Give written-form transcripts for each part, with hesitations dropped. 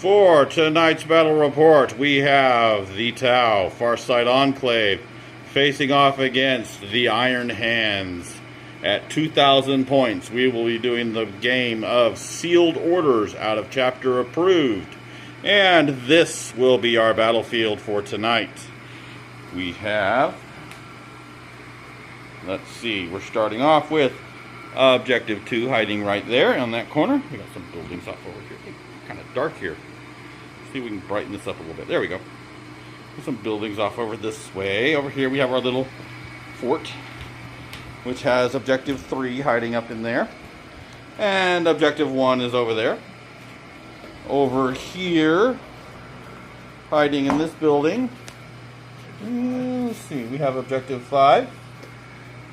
For tonight's battle report, we have the Tau, Farsigth Enclave, facing off against the Iron Hands. At 2,000 points, we will be doing the game of Sealed Orders out of Chapter Approved. And this will be our battlefield for tonight. We have, let's see, we're starting off with Objective 2 hiding right there on that corner. We got some buildings off over here. It's kind of dark here. Let's see if we can brighten this up a little bit. There we go. There's some buildings off over this way. Over here we have our little fort, which has Objective 3 hiding up in there. And Objective 1 is over there. Over here, hiding in this building, let's see, we have Objective 5.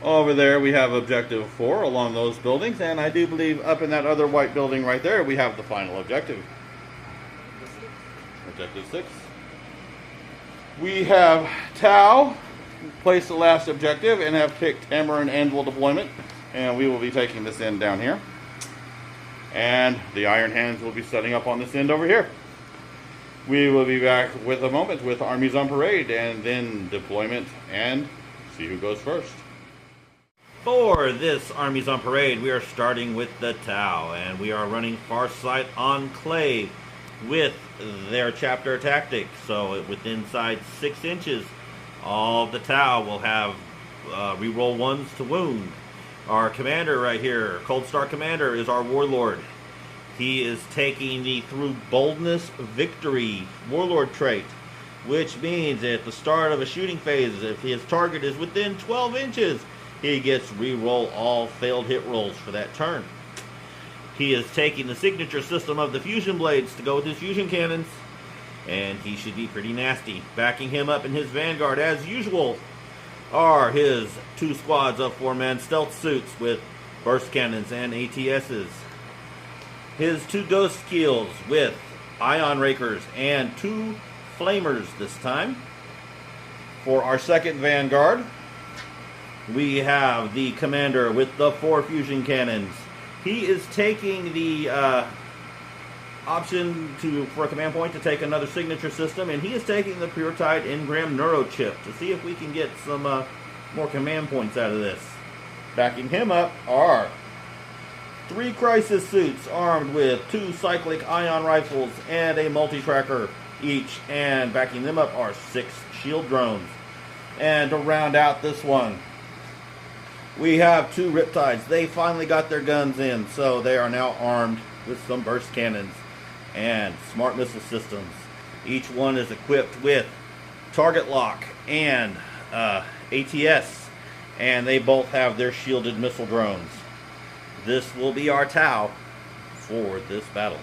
Over there we have Objective 4 along those buildings. And I do believe up in that other white building right there, we have the final objective. Objective 6. We have Tau place the last objective and have picked Hammer and Anvil deployment, and we will be taking this end down here, and the Iron Hands will be setting up on this end over here. We will be back with a moment with armies on parade and then deployment and see who goes first. For this armies on parade, we are starting with the Tau, and we are running Farsigth Enclave with their chapter tactic. So within inside 6 inches, all of the Tau will have reroll 1s to wound. Our commander right here, Cold Star Commander, is our Warlord. He is taking the Through Boldness Victory Warlord trait, which means at the start of a shooting phase, if his target is within 12 inches, he gets reroll all failed hit rolls for that turn. He is taking the signature system of the fusion blades to go with his fusion cannons, and he should be pretty nasty. Backing him up in his vanguard, as usual, are his 2 squads of 4-man stealth suits with burst cannons and ATSs. His 2 ghost skills with ion rakers and 2 flamers this time. For our second vanguard, we have the commander with the 4 fusion cannons. He is taking the option for a command point to take another signature system, and he is taking the Pure Tide Engram Neurochip to see if we can get some more command points out of this. Backing him up are 3 crisis suits armed with 2 cyclic ion rifles and a multi-tracker each, and backing them up are 6 shield drones. And to round out this one, we have 2 Riptides. They finally got their guns in, so they are now armed with some burst cannons and smart missile systems. Each one is equipped with target lock and ATS, and they both have their shielded missile drones. This will be our Tau for this battle.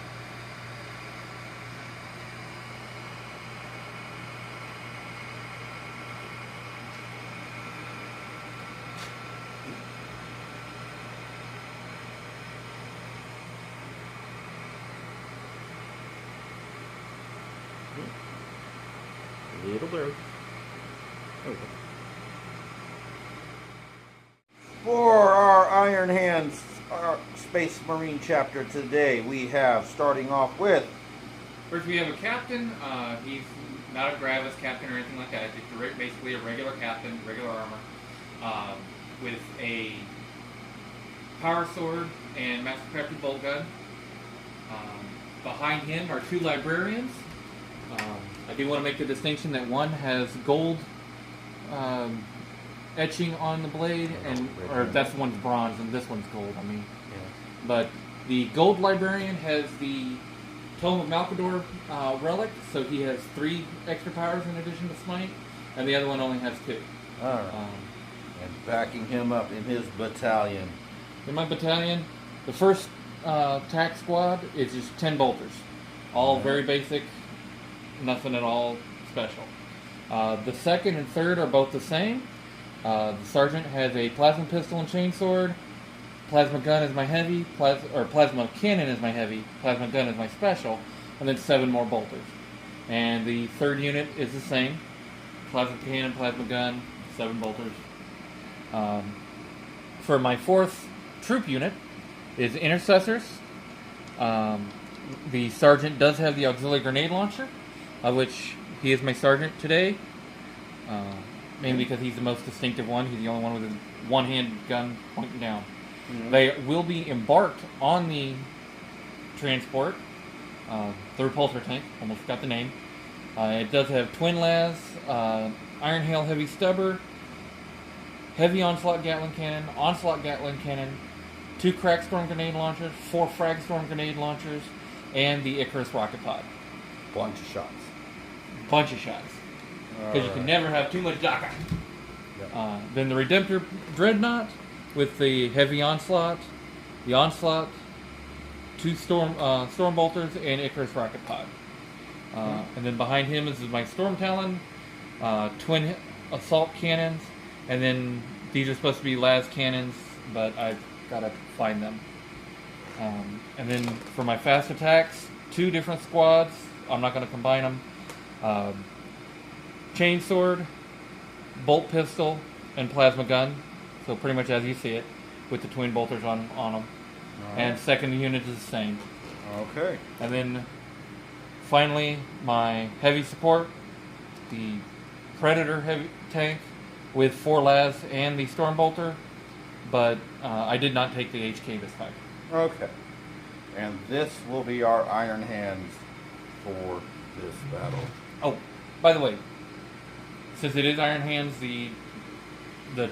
A little blurry. Okay. For our Iron Hands, our Space Marine chapter today, we have starting off with... First we have a captain. He's not a Gue'vesa captain or anything like that. Just basically a regular captain, regular armor, with a power sword and master crafted bolt gun. Behind him are 2 librarians. I do want to make the distinction that one has gold etching on the blade, or that's one's bronze and this one's gold. But the gold librarian has the Tome of Malkador relic, so he has 3 extra powers in addition to smite, and the other one only has 2. Alright. And backing him up in his battalion. In my battalion, the first tac squad is just 10 bolters, all very basic. Nothing at all special. The second and third are both the same. The sergeant has a plasma pistol and chainsword. Plasma gun is my heavy. Plasma cannon is my heavy. Plasma gun is my special. And then 7 more bolters. And the third unit is the same. Plasma cannon, plasma gun, 7 bolters. For my fourth troop unit is Intercessors. The sergeant does have the auxiliary grenade launcher, of which he is my sergeant today. Mainly because he's the most distinctive one. He's the only one with a one-hand gun pointing down. Mm-hmm. They will be embarked on the transport, the repulsor tank. Almost forgot the name. It does have twin las, iron hail heavy stubber, heavy onslaught Gatling cannon, 2 crack storm grenade launchers, 4 frag storm grenade launchers, and the Icarus rocket pod. Bunch of shots. Because you can never have too much DACA. Yep. Then the Redemptor Dreadnought with the heavy onslaught, 2 storm bolters, and Icarus rocket pod. And then behind him is my Storm Talon, twin assault cannons, and then these are supposed to be las cannons, but I've got to find them. And then for my fast attacks, 2 different squads. I'm not going to combine them. Chainsword, bolt pistol, and plasma gun. So pretty much as you see it, with the twin bolters on them. Right. And second unit is the same. Okay. And then finally, my heavy support, the Predator heavy tank with 4 las and the storm bolter. But I did not take the HK this time. Okay. And this will be our Iron Hands for this battle. Oh, by the way, since it is Iron Hands, the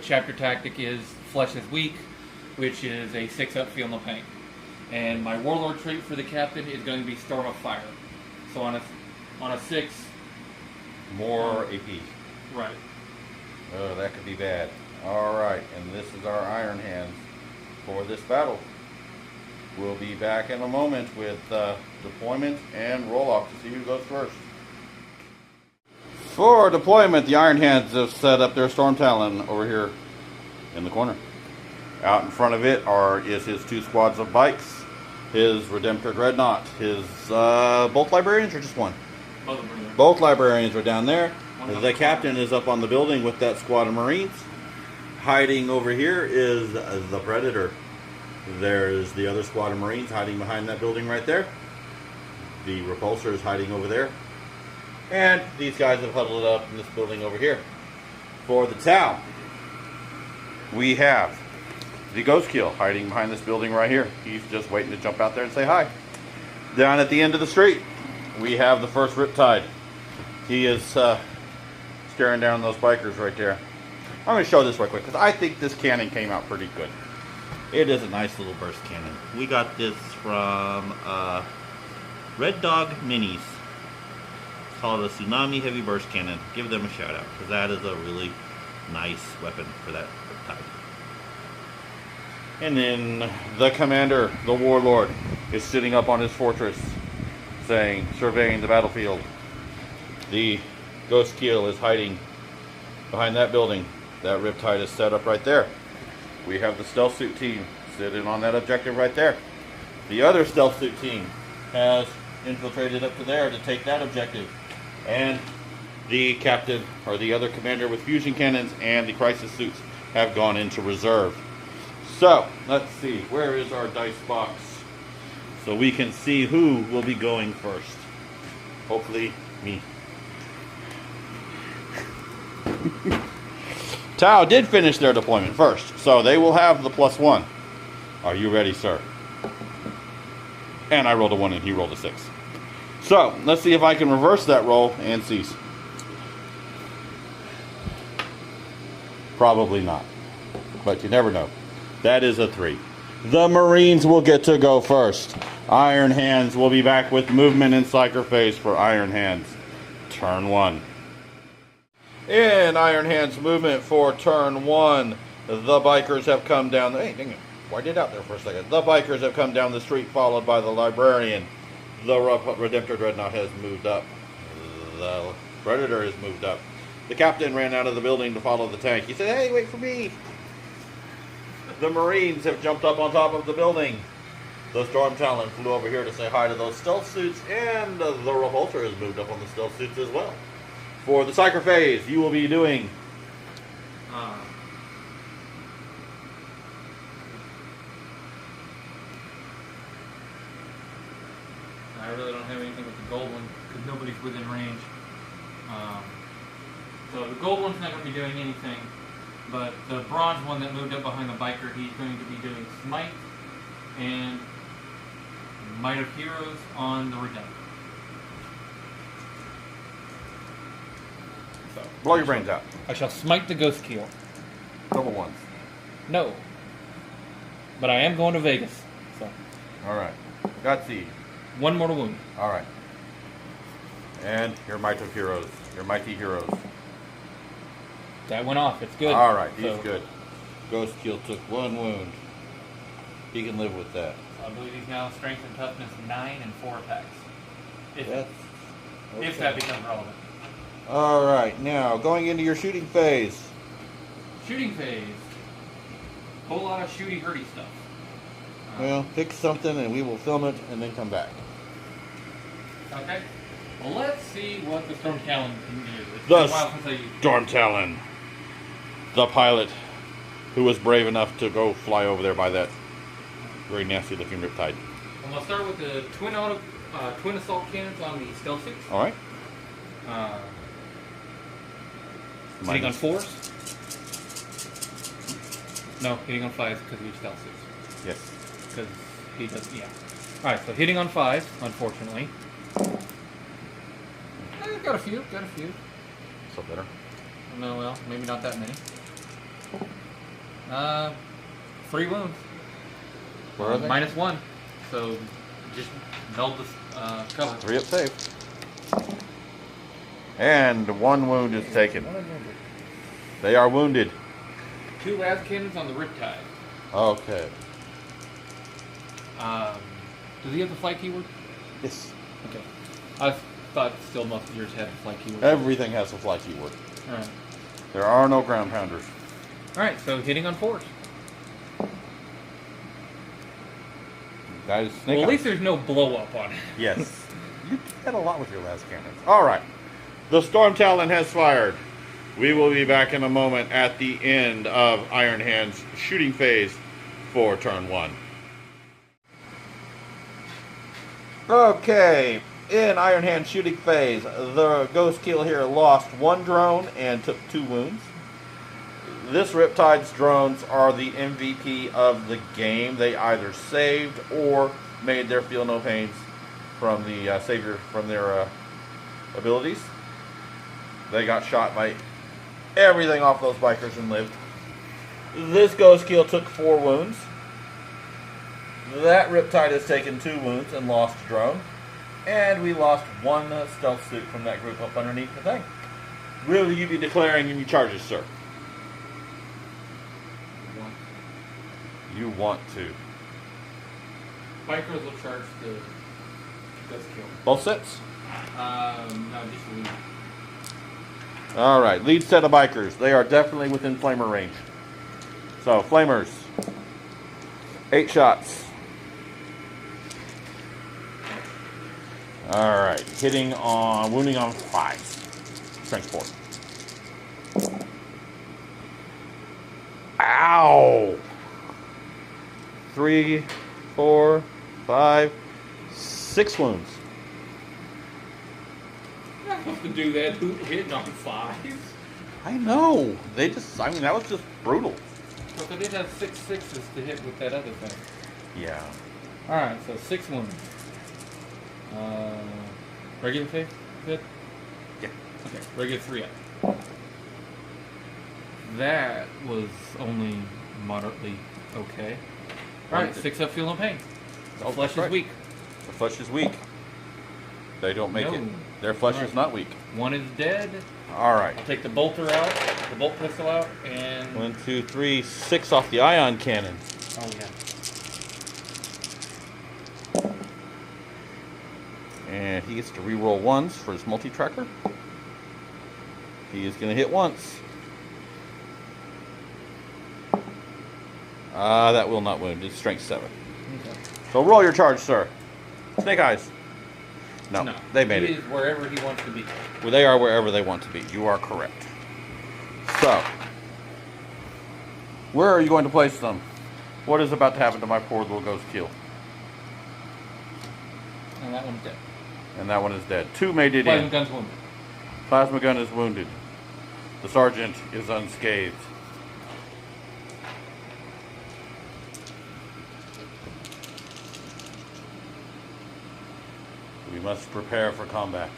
chapter tactic is Flesh is Weak, which is a 6-up feel no pain. And my Warlord trait for the captain is going to be Storm of Fire. So on a 6, more AP. Right. Oh, that could be bad. Alright, and this is our Iron Hands for this battle. We'll be back in a moment with deployment and roll-off to see who goes first. For deployment, the Iron Hands have set up their Storm Talon over here in the corner. Out in front of it is his 2 squads of bikes, his Redemptor Dreadnought, his both librarians or just one? Both librarians are down there. The captain is up on the building with that squad of Marines. Hiding over here is the Predator. There's the other squad of Marines hiding behind that building right there. The repulsor is hiding over there. And these guys have huddled up in this building over here. For the Tau, we have the Ghost Kill hiding behind this building right here. He's just waiting to jump out there and say hi. Down at the end of the street, we have the first Riptide. He is staring down those bikers right there. I'm going to show this right quick because I think this cannon came out pretty good. It is a nice little burst cannon. We got this from Red Dog Minis. It's called a Tsunami Heavy Burst Cannon. Give them a shout out because that is a really nice weapon for that type. And then the commander, the warlord, is sitting up on his fortress surveying the battlefield. The Ghost Keel is hiding behind that building. That Riptide is set up right there. We have the stealth suit team sitting on that objective right there. The other stealth suit team has infiltrated up to there to take that objective. And the captain, or the other commander with fusion cannons and the crisis suits have gone into reserve. So, let's see, where is our dice box? So we can see who will be going first. Hopefully, me. Tau did finish their deployment first, so they will have the +1. Are you ready, sir? And I rolled a 1 and he rolled a 6. So, let's see if I can reverse that roll and cease. Probably not. But you never know. That is a 3. The Marines will get to go first. Iron Hands will be back with movement in Psyker phase for Iron Hands. Turn 1. In Iron Hands movement for turn 1, the bikers have come down. Hey, dang it. Why did out there for a second? The bikers have come down the street, followed by the librarian. The Redemptor Dreadnought has moved up. The Predator has moved up. The captain ran out of the building to follow the tank. He said, hey, wait for me. The Marines have jumped up on top of the building. The Storm Talon flew over here to say hi to those stealth suits, and the Repulsor has moved up on the stealth suits as well. For the Psyker phase, you will be doing anything with the gold one because nobody's within range. So the gold one's not going to be doing anything, but the bronze one that moved up behind the biker, he's going to be doing Smite and Might of Heroes on the Redemptor. So, Blow your brains out. I shall smite the Ghost Keel. Double ones. No. But I am going to Vegas. So. Alright. Gutsy. One mortal wound. Alright. And your Might of Heroes. Your Mighty Heroes. That went off. It's good. Alright, he's So, good. Ghost Keel took 1 wound. He can live with that. I believe he's now strength and toughness 9 and 4 attacks. If, Yes. if that becomes relevant. Alright, now going into your shooting phase. Shooting phase. Whole lot of shooty hurty stuff. Well, pick something and we will film it and then come back. Okay. Well, let's see what the Storm Talon can do. It's The been a while since I used it. Storm Talon. The pilot who was brave enough to go fly over there by that very nasty looking riptide. I'm going to start with the twin assault cannons on the stealth suits. Alright. Hitting on 4s? No, hitting on 5s because of your stealth suits. Yes. Because he does, yeah. Alright, so hitting on 5s, unfortunately. Got a few. So better. No, well, maybe not that many. 3 wounds. Where are they? -1. So just meld the cover. 3 up save. And 1 wound is taken. They are wounded. 2 las cannons on the Riptide. Okay. Does he have the flight keyword? Yes. Okay. I thought still most of yours had the flight keyword. Everything has a fly keyword. Alright. There are no ground pounders. Alright, so hitting on 4s. That is snake Well, at eyes. least there's no blow up on it. Yes. You did a lot with your last cannons. Alright. The Storm Talon has fired. We will be back in a moment at the end of Iron Hand's shooting phase for turn 1. Okay. In Iron Hand's shooting phase, the Ghost Keel here lost 1 drone and took 2 wounds. This Riptide's drones are the MVP of the game. They either saved or made their feel no pains from the savior from their abilities. They got shot by everything off those bikers and lived. This Ghost Keel took 4 wounds. That Riptide has taken 2 wounds and lost a drone. And we lost 1 stealth suit from that group up underneath the thing. Will you be declaring any charges, sir? You want to. Bikers will charge the Ghost Keel. Both sets? No, just lead. Alright, lead set of bikers. They are definitely within flamer range. So, flamers. 8 shots. Alright, wounding on 5. Strength 4. Ow! 3, 4, 5, 6 wounds. You're not supposed to do that. Who hitting on 5s? I know. That was just brutal. But they did have 6 6s to hit with that other thing. Yeah. Alright, so 6 wounds. Regular phase? Hit? Yeah. Okay, regular 3 up. That was only moderately okay. Alright, 6 up, feel no pain. The flesh is weak. The flesh is weak. They don't make No. it. Their flesh Alright. is not weak. 1 is dead. Alright. I'll take the bolter out, the bolt pistol out, and... 1, 2, 3, 6 off the ion cannon. Oh, yeah. And he gets to reroll 1s for his multi-tracker. He is going to hit once. That will not wound. It's strength 7. Okay. So roll your charge, sir. Snake eyes. No, they made He it. is wherever he wants to be. Well, they are wherever they want to be. You are correct. So, where are you going to place them? What is about to happen to my poor little Ghost Keel? And that one's dead. And that one is dead. 2 made it Plasma in. gun's wounded. Plasma gun is wounded. The sergeant is unscathed. We must prepare for combat.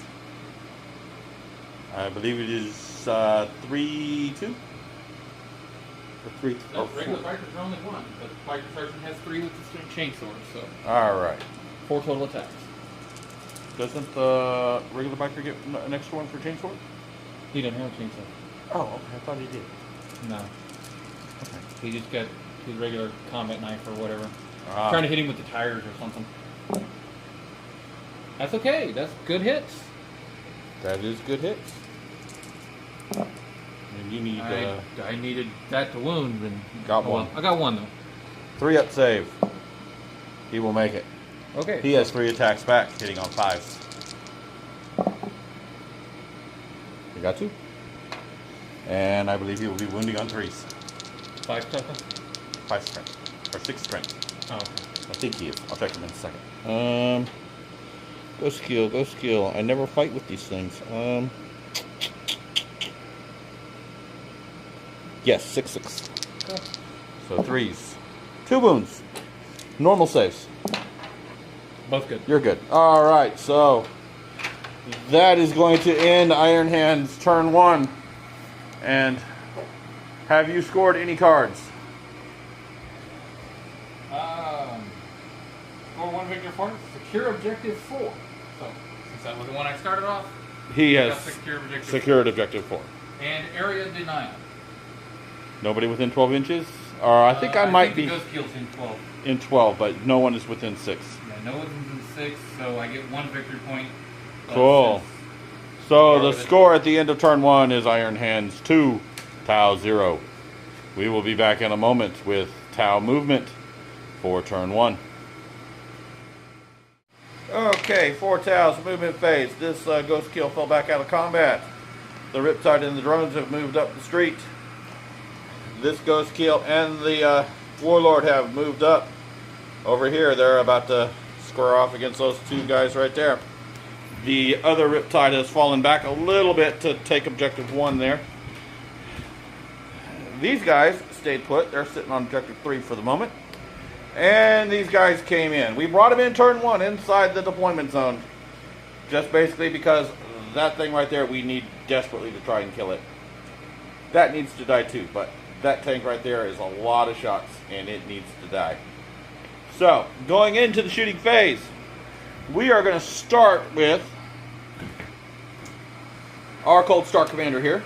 I believe it is 3-2? Or 3 No, or regular 4. bikers are only 1, but biker sergeant has 3 with the chainsaw, so Alright. 4 total attacks. Doesn't the regular biker get an extra one for chainsword? He doesn't have a chainsaw. Oh, okay. I thought he did. No. Okay. He just got his regular combat knife or whatever. Ah. Trying to hit him with the tires or something. That's okay. That's good hits. That is good hits. And you need I needed that to wound. And Got one. Well, I got 1 though. 3 up save. He will make it. Okay. He has 3 attacks back, hitting on 5s. You got 2. And I believe he will be wounding on 3s. 5 toughness? 5 strength. Or 6 strength. Oh, okay. I think he is. I'll check him in a second. Go skill, go skill. I never fight with these things. Yes, 6-6. Okay. So 3s. 2 wounds. Normal saves. Both good. You're good. Alright, so that is going to end Iron Hand's turn 1. And have you scored any cards? Score 1 victory for secure objective 4. So, since that was the one I started off, He I has got secured secured objective 4. And area denial. Nobody within 12 inches? Or I think I might be the ghost kill's in 12. in 12, but no one is within 6. Yeah, no one's in 6, so I get 1 victory point. Cool. So the score at the end of turn 1 is Iron Hands 2, Tau 0. We will be back in a moment with Tau movement for turn 1. Okay, 4 Tau's movement phase. This ghost kill fell back out of combat. The Riptide and the drones have moved up the street. This ghost kill and the Warlord have moved up over here. They're about to square off against those 2 guys right there. The other Riptide has fallen back a little bit to take objective 1 there. These guys stayed put. They're sitting on objective 3 for the moment. And these guys came in. We brought them in turn 1 inside the deployment zone. Just basically because that thing right there, we need desperately to try and kill it. That needs to die too, but that tank right there is a lot of shots and it needs to die. So, going into the shooting phase, we are going to start with our Cold Start commander here.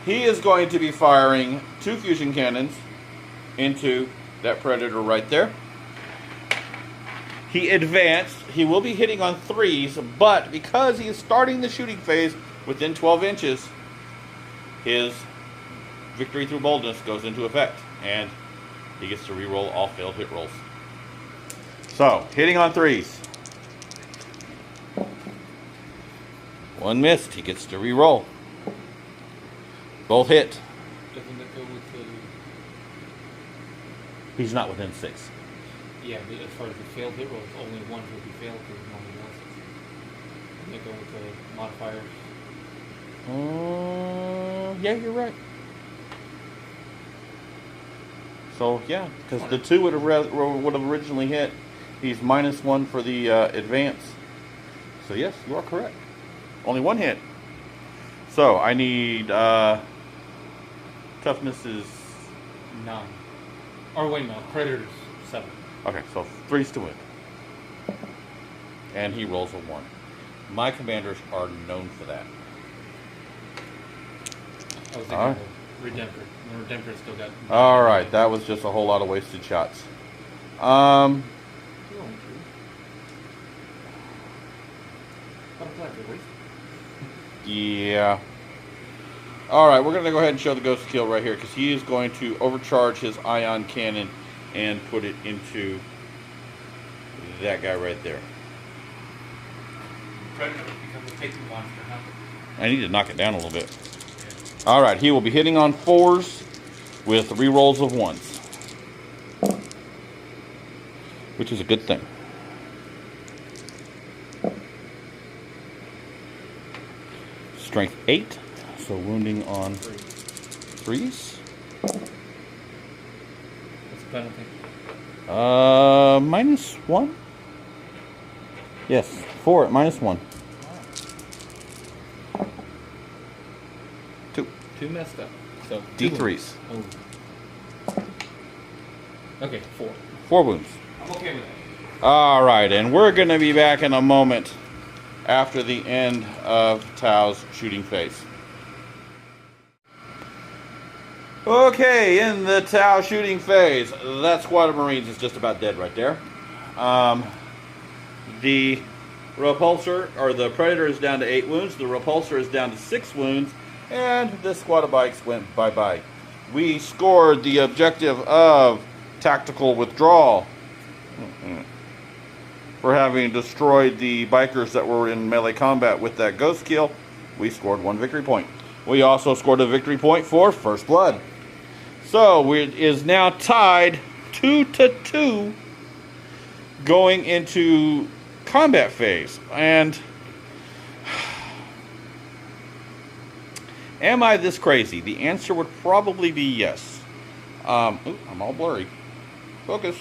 He is going to be firing 2 fusion cannons into that Predator right there. He advanced. He will be hitting on 3s, but because he is starting the shooting phase within 12 inches, his victory through boldness goes into effect, and he gets to re-roll all failed hit rolls. So, hitting on 3s. 1 missed. He gets to re-roll. Both hit. Doesn't that go with the... He's not within 6. Yeah, but as far as the failed hit rolls, only 1 would be failed because normally was. Doesn't that go with the modifiers? Yeah, you're right. So, yeah, because the 2 would have originally hit. He's -1 for the advance. So, yes, you are correct. Only 1 hit. So, I need... toughness is... 9. Or wait a minute, Predator's 7. Okay, so 3's to win. And he rolls a 1. My commanders are known for that. I was thinking Alright. the Redemptor. The Redemptor still got... Alright, that was just a whole lot of wasted shots. Yeah. Alright, we're going to go ahead and show the ghost kill right here, because he is going to overcharge his ion cannon and put it into that guy right there. Predator becomes a taking monster, huh? I need to knock it down a little bit. Alright, he will be hitting on 4s with rerolls of 1s. Which is a good thing. Strength 8, so wounding on 3s. What's the penalty? -1? Yes, 4 at -1. 2. 2 messed up. So D3s. Oh. Okay, 4. 4 wounds. I'm okay with that. Alright, and we're going to be back in a moment after the end of Tao's shooting phase. Okay, in the Tau shooting phase, that squad of Marines is just about dead right there. The repulsor, or the Predator, is down to 8 wounds. The repulsor is down to 6 wounds. And this squad of bikes went bye-bye. We scored the objective of tactical withdrawal for having destroyed the bikers that were in melee combat with that ghost kill. We scored 1 victory point. We also scored a victory point for First Blood. So it is now tied 2-2 going into combat phase. And am I this crazy? The answer would probably be yes. Ooh, I'm all blurry. Focus.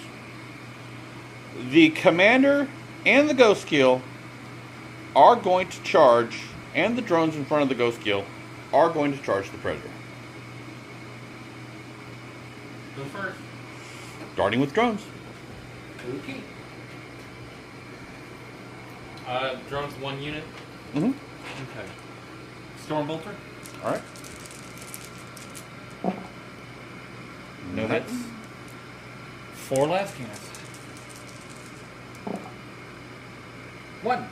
The commander and the ghost kill are going to charge, and the drones in front of the ghost kill are going to charge the Predator. Go first. Starting with drones. Okay. Drones 1 unit. Mm-hmm. Okay. Stormbolter. All right. No hits. 4 last cannons. 1.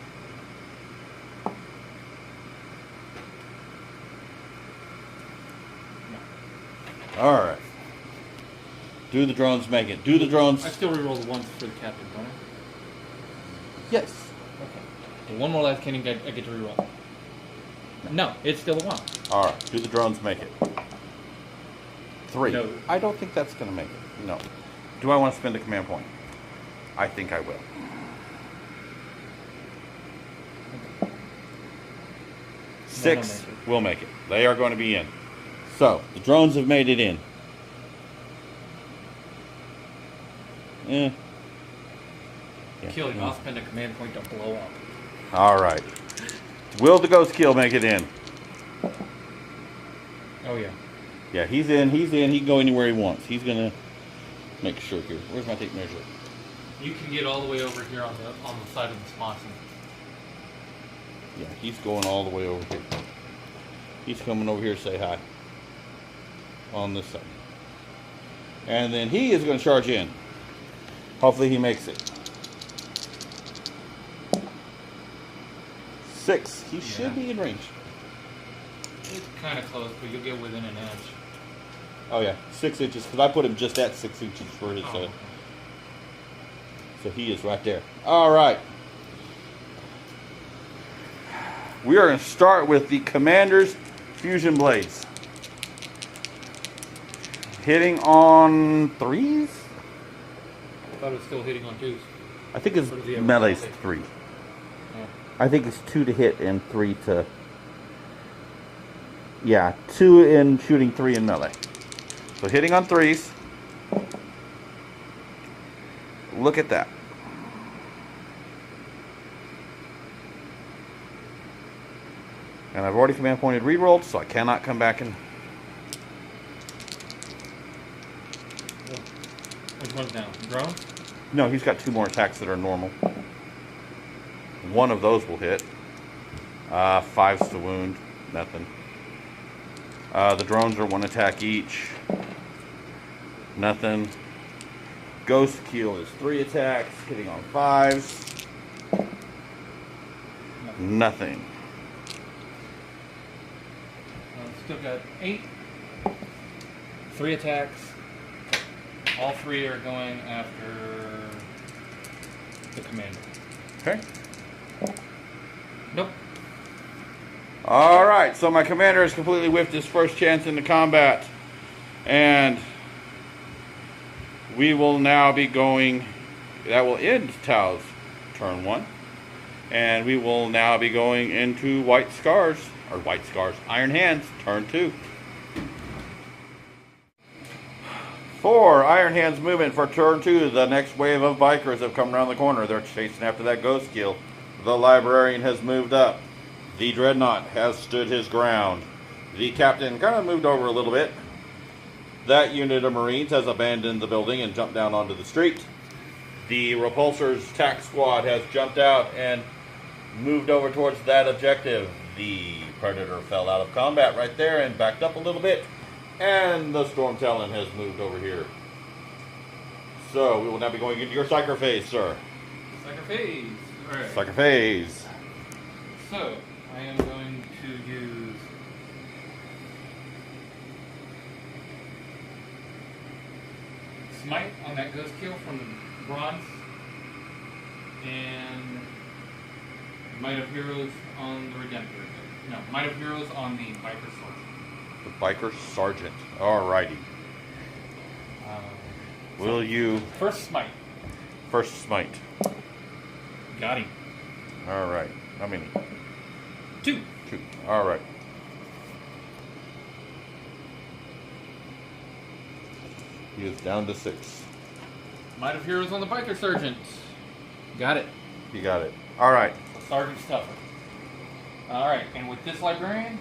All right. Do the drones make it? Do the drones? I still reroll the 1s for the captain, don't I? Yes. Okay. So 1 more last cannon I get to reroll. No, it's still a 1. All right. Do the drones make it? 3. No. I don't think that's going to make it. No. Do I want to spend a command point? I think I will. Six will make it. They are going to be in. So, the drones have made it in. Yeah. Kill him. I'll spend a command point to blow up. All right. Will the ghost kill make it in? Oh, yeah. Yeah, he's in. He's in. He can go anywhere he wants. He's going to make sure here. Where's my tape measure? You can get all the way over here on the side of the Swanson. Yeah, he's going all the way over here. He's coming over here to say hi. On this side. And then he is going to charge in. Hopefully he makes it. 6. He should be in range. It's kind of close, but you'll get within an inch. Oh yeah, 6 inches, because I put him just at 6 inches for his okay. So he is right there. All right. We are going to start with the Commander's Fusion Blades. Hitting on 3s? I thought it was still hitting on 2s. I think his What does he have? melee's 3. Yeah. I think it's 2 to hit and 3 to... Yeah, 2 in shooting, 3 in melee. So hitting on 3s. Look at that. And I've already command pointed rerolled, so I cannot come back and... Which one's down? Drone? No, he's got 2 more attacks that are normal. One of those will hit. 5's to wound. Nothing. The drones are 1 attack each. Nothing. Ghost Kill is 3 attacks, hitting on 5s. Nothing. Still got 8. 3 attacks. All 3 are going after the commander. Okay. Nope. Alright, so my commander has completely whiffed his first chance into combat. And we will now be going... That will end Tao's turn 1. And we will now be going into Iron Hands, turn 2. For Iron Hands movement for turn 2, the next wave of bikers have come around the corner. They're chasing after that ghost kill. The Librarian has moved up. The Dreadnought has stood his ground. The Captain kind of moved over a little bit. That unit of Marines has abandoned the building and jumped down onto the street. The Repulsor's tack squad has jumped out and moved over towards that objective. The Predator fell out of combat right there and backed up a little bit. And the Storm Talon has moved over here. So we will now be going into your Psyker phase, sir. Psyker phase. Alright. Psyker phase. So, I am going to use Smite on that ghost kill from Bronze. And Might of Heroes on the Redemptor. No, Might of Heroes on the Biker Sergeant. The Biker Sergeant. Alrighty. Will you... First Smite. First Smite. Got him. Alright. How many? 2. 2. Alright. He is down to 6. Might of Heroes on the Biker Sergeant. Got it. You got it. Alright. Sergeant's tougher. Alright, and with this Librarian,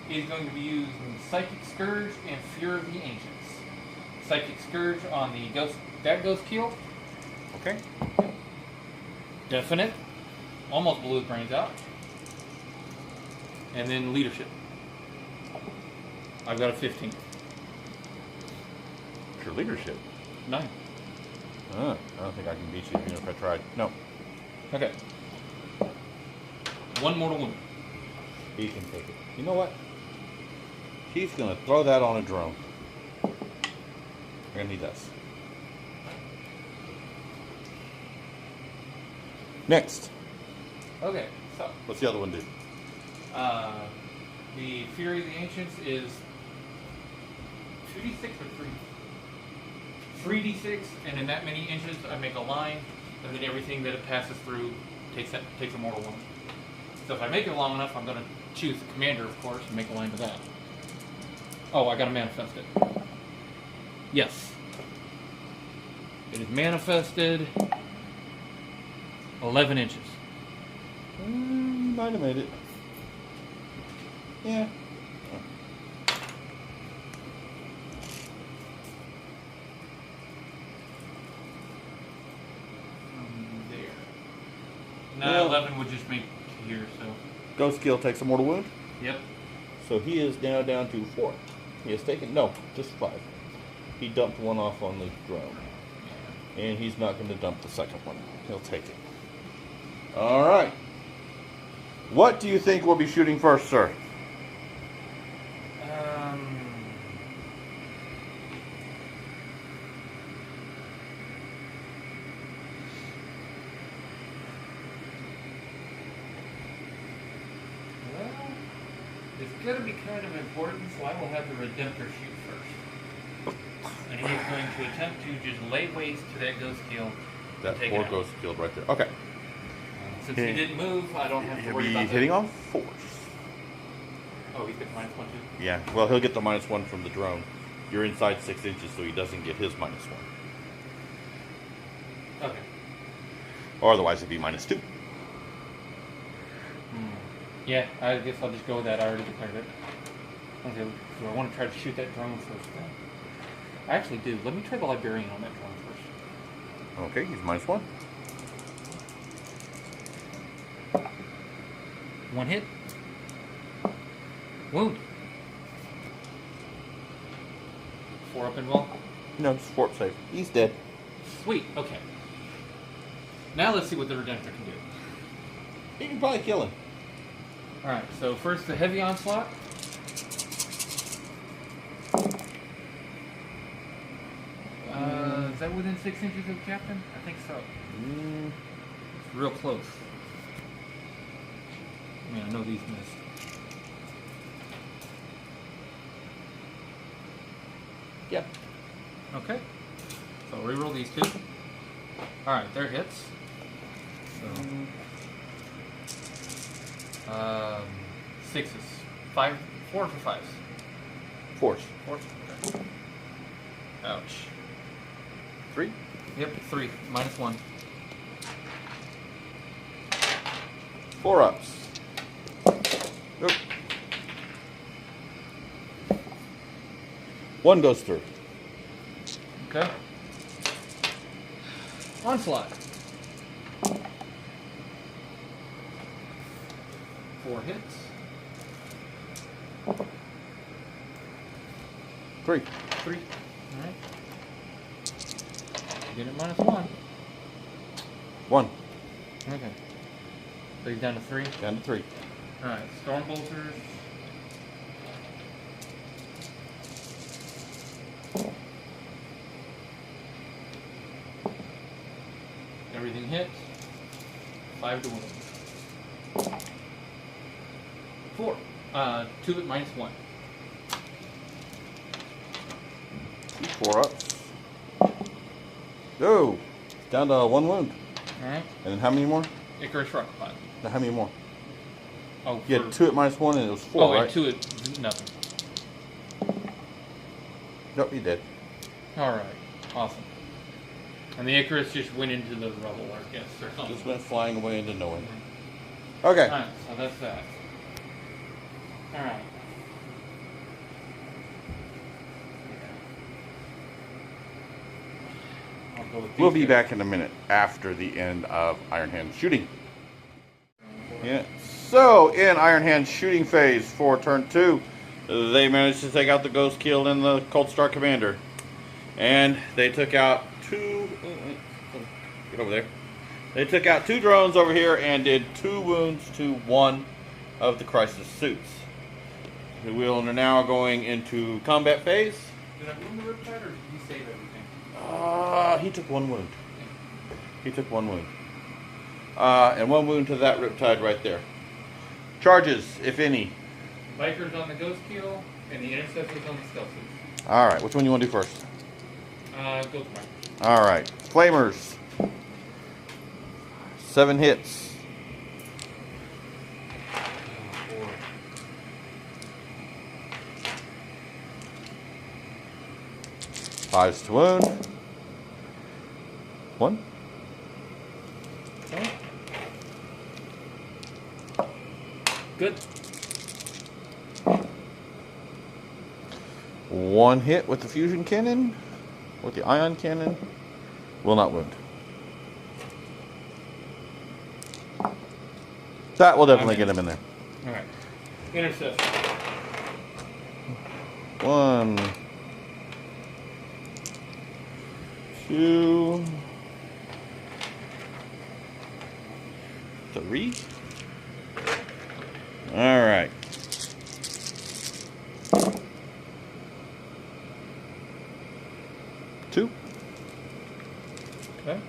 he's going to be using Psychic Scourge and Fear of the Ancients. Psychic Scourge on the ghost kill. Okay. Definite. Almost blew his brains out. And then Leadership. I've got a 15. Your leadership. 9. I don't think I can beat you even if I tried. No. Okay. 1 mortal wound. He can take it. You know what? He's going to throw that on a drone. We're going to need this. Next. Okay, so. What's the other one do? The Fury of the Ancients is 2d6 or 3? 3d6, and in that many inches, I make a line, and then everything that it passes through takes a mortal wound. So if I make it long enough, I'm going to choose the commander, of course, and make a line to that. Oh, I got to manifest it. Yes. It is manifested 11 inches. You might have made it. Yeah. There. No, 11 would just make here, so. Ghost Kill takes a mortal wound. Yep. So he is now down to 4. He has taken, no, just 5. He dumped one off on the drone. And he's not going to dump the second one. He'll take it. Alright. What do you think we'll be shooting first, sir? It's going to be kind of important, so I will have the Redemptor shoot first. And he's going to attempt to just lay waste to that ghost kill. That 4 ghost killed right there. Okay. Since he didn't move, I don't have to worry about that. He'll be hitting on 4s. Oh, he's got -1 too? Yeah, well, he'll get the -1 from the drone. You're inside 6 inches, so he doesn't get his -1. Okay. Or otherwise, it'd be -2. Yeah, I guess I'll just go with that. I already declared it. Okay, so I want to try to shoot that drone first then. I actually do. Let me try the Librarian on that drone first. Okay, he's -1. 1 hit. Wound. 4 up and well. No, just 4 up safe. He's dead. Sweet, okay. Now let's see what the Redemptor can do. You can probably kill him. Alright, so first the heavy onslaught. Is that within 6 inches of the captain? I think so. It's real close. I mean, I know these missed. Yep. Okay. So reroll these 2. Alright, they're hits. So Sixes. 5, 4 for 5s. Force. 4. Okay. Ouch. 3. Yep, 3. -1. 4 ups. Nope. 1 goes through. Okay. Onslaught. 4 hits. 3. 3. Alright. Get it -1. 1. Okay. So he's down to 3. Down to 3. Alright, Storm Bolters. Everything hits. 5 to 1. 4. 2 at -1. 4 ups. Go. Down to 1 wound. Alright. And then how many more? Icarus Rocket Pod. Now how many more? Oh, You had 2 at -1 and it was 4, oh, right? and 2 at nothing. Nope, you did. Alright. Awesome. And the Icarus just went into the rubble, I guess, or something. Just went flying away into nowhere. Okay. Alright, so that's that. Alright. I'll go with We'll these be guys. back in a minute after the end of Iron Hand shooting. Yeah. So, in Iron Hand shooting phase for turn 2, they managed to take out the Ghost Kill and the Cold Star Commander. And they took out 2... Get over there. They took out 2 drones over here and did 2 wounds to 1 of the Crisis suits. The wheel are now going into combat phase. Did I wound the Riptide, or did he save everything? He took 1 wound. He took 1 wound. And 1 wound to that Riptide right there. Charges, if any. Bikers on the Ghost Kill, and the Intercessors on the Stealth suits. Alright, which one do you want to do first? Go to Bikers. Alright, Flamers. 7 hits. 5s to wound. 1. Okay. Good. 1 hit with the fusion cannon. With the ion cannon. Will not wound. That will definitely get him in there. Alright. Intercessor. 1, 2, 3. All right. Two. Okay.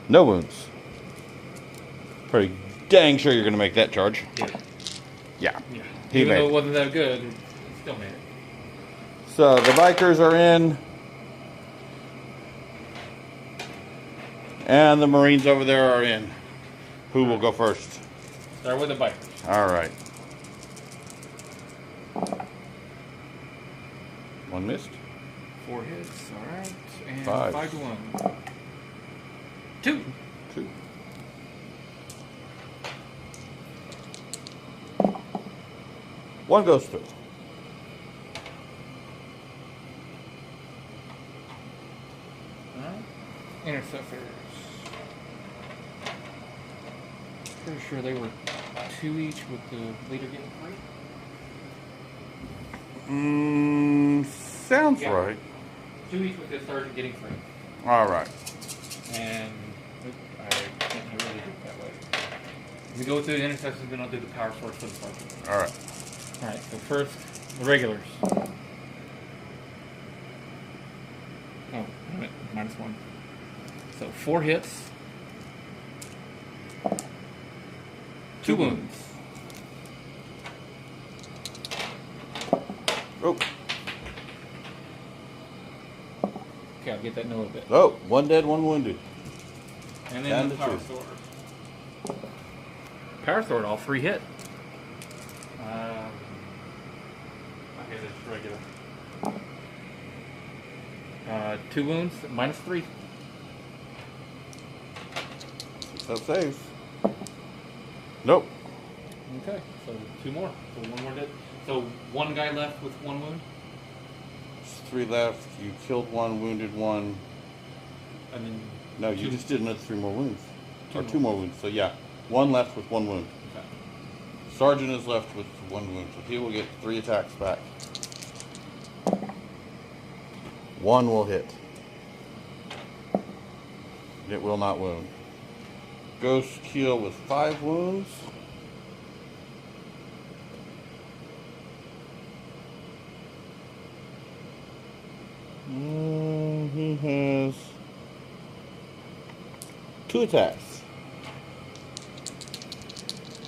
No wounds. Pretty dang sure you're going to make that charge. Yeah. Yeah. Yeah. He Even made though it. it wasn't that good, it still made it. So the bikers are in. And the Marines over there are in. Who will go first? Start with the Bikers. All right. 1 missed. 4 hits, alright. And 5. 5 to 1. 2. 2. 1 goes through. Alright. Intercessors. Pretty sure they were 2 each with the leader getting 3. Sounds Yeah. right. 2 each with the sergeant getting 3. All right. And I can't really do it that way. If we go with the Intercessors, then I'll do the power source for the sergeant. All right. Alright, so first, the regulars. Oh, wait, -1. So 4 hits. 2 wounds. Oh. Okay, I'll get that in a little bit. Oh, 1 dead, 1 wounded. And Down then the to power 2. sword. Power Sword, all 3 hit. I guess it's regular. 2 wounds, -3. Success saves. Nope. Okay, so 2 more. So 1 more dead. So 1 guy left with 1 wound. There's 3 left. You killed 1, wounded 1. And then No, you just did another 3 more wounds. Or 2 more. more wounds. So yeah, 1 left with 1 wound. Okay. Sergeant is left with 1 wound, so he will get 3 attacks back. 1 will hit. It will not wound. Ghost Keel with 5 wounds. He has 2 attacks.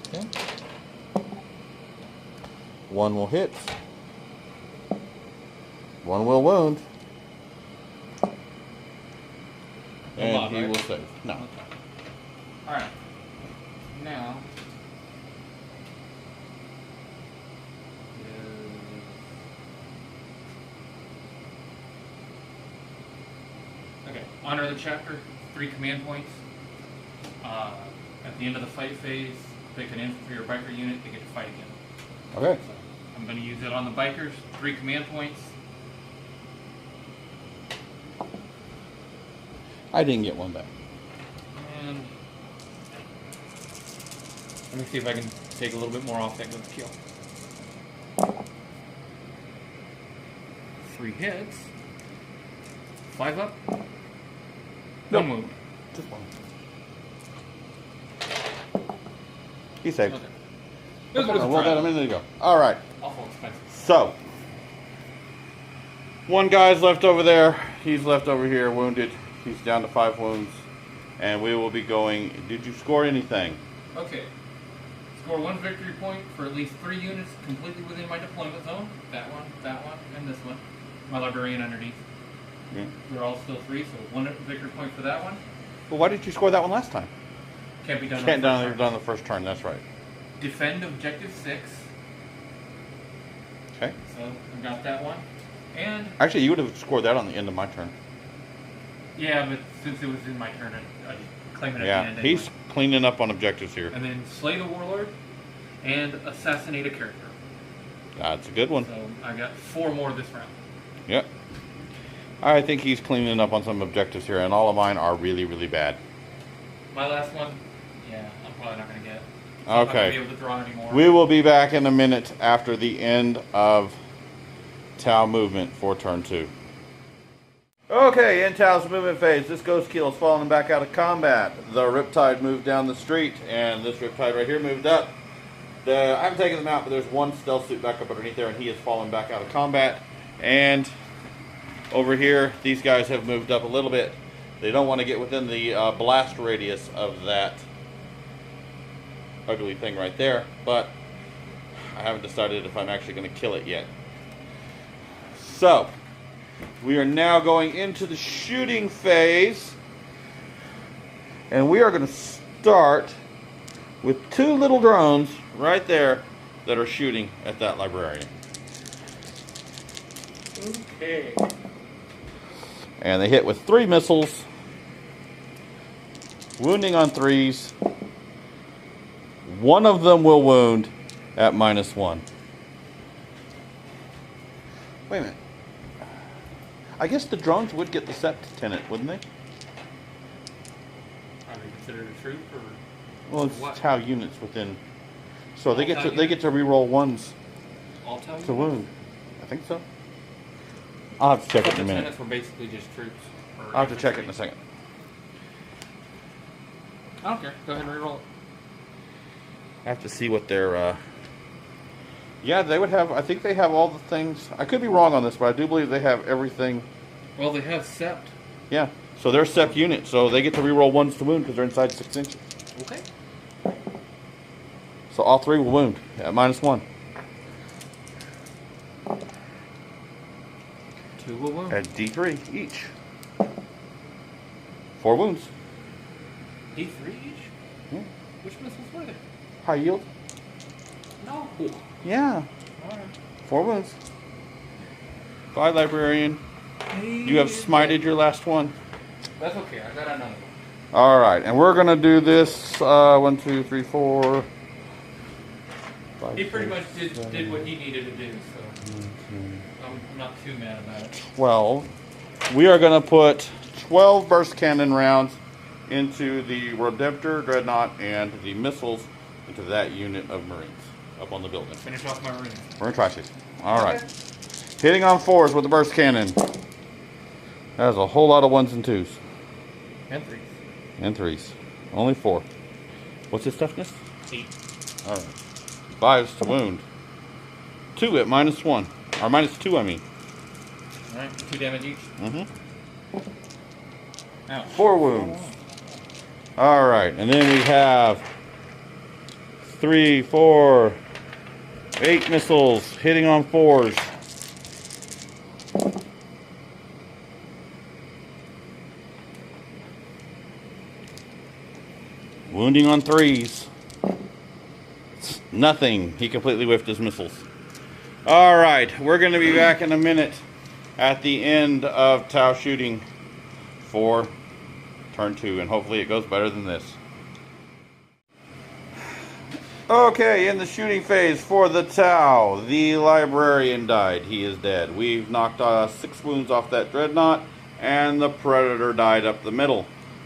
Okay. 1 will hit. 1 will wound. And mod, he right? will save. No. Okay. Alright. Now. Okay. Honor the chapter. 3 command points. At the end of the fight phase, pick an infantry or biker unit to get to fight again. Okay. So I'm going to use it on the bikers. 3 command points. I didn't get 1 back. And let me see if I can take a little bit more off that good kill. 3 hits. 5 up. Nope. 1 wound. Just 1. He saved. Okay. It was I rolled that a try. minute ago. Alright. Awful expensive. So, 1 guy's left over there. He's left over here, wounded. He's down to 5 wounds. And we will be going. Did you score anything? Okay. Score 1 victory point for at least 3 units completely within my deployment zone. That one, and this one. My librarian underneath. Yeah. They're all still 3, so 1 victory point for that one. Well, why did you score that one last time? Can't be done. Can't on done on the first turn. That's right. Defend objective 6. Okay. So I got that one. And Actually, you would have scored that on the end of my turn. yeah, but since it was in my turn, I claim it at Yeah, the end. Anyway. he's cleaning up on objectives here. And then slay the warlord and assassinate a character. That's a good one. So I got 4 more this round. Yep. I think he's cleaning up on some objectives here, and all of mine are really, really bad. My last one, yeah, I'm probably not going to get. So I'm not going Okay. to be able to draw anymore. We will be back in a minute after the end of Tau movement for turn 2. Okay, in Tau's movement phase, this Ghost Keel is falling back out of combat. The Riptide moved down the street, and this Riptide right here moved up. I haven't taken them out, but there's 1 stealth suit back up underneath there, and he has fallen back out of combat. And over here, these guys have moved up a little bit. They don't want to get within the blast radius of that ugly thing right there, but I haven't decided if I'm actually going to kill it yet. So, we are now going into the shooting phase, and we are going to start with 2 little drones right there that are shooting at that librarian. Okay. And they hit with 3 missiles, wounding on 3s. 1 of them will wound at -1. Wait a minute. I guess the drones would get the sept tenant, wouldn't they? Are they considered a troop or? Well, it's What? Tau units within. So they All get Tau to they get to reroll 1s All Tau to wound. I think so. I'll have to check it in a minute. Lieutenants were basically just troops. Or I'll have to check it in a infantry. second. I don't care. Go ahead and reroll it. I have to see what their. Yeah, they would have. I think they have all the things. I could be wrong on this, but I do believe they have everything. Well, they have sept. Yeah. So they're sept units, so they get to reroll 1s to wound because they're inside 6 inches. Okay. So all 3 will wound at -1 2 will wound. at D3 each. 4 wounds. D3 each? Yeah. Which missiles were they? High yield? No. Yeah. Alright. 4 wounds. 5 librarian. You have smited your last one. That's okay. I got another one. Alright, and we're going to do this 1, 2, 3, 4. 5, He pretty 6, much did 7, what he needed to do, so I'm not too mad about it. 12. We are going to put 12 burst cannon rounds into the Redemptor, Dreadnought, and the missiles into that unit of Marines up on the building. Finish off my Marines. We're going to try to. Alright. Hitting on 4s with the burst cannon. That is a whole lot of 1s and 2s. And 3s. And 3s. Only 4. What's his toughness? 8. Alright. 5s to wound. 2 at -1. Or -2, I mean. Alright, 2 damage each. Mm-hmm. Ouch. 4 wounds. Alright, and then we have 3, 4, 8 missiles hitting on 4s. Wounding on 3s. Nothing. He completely whiffed his missiles. Alright, we're going to be back in a minute at the end of Tau shooting for turn 2, and hopefully it goes better than this. Okay, in the shooting phase for the Tau, the librarian died. He is dead. We've knocked 6 wounds off that Dreadnought, and the Predator died up the middle.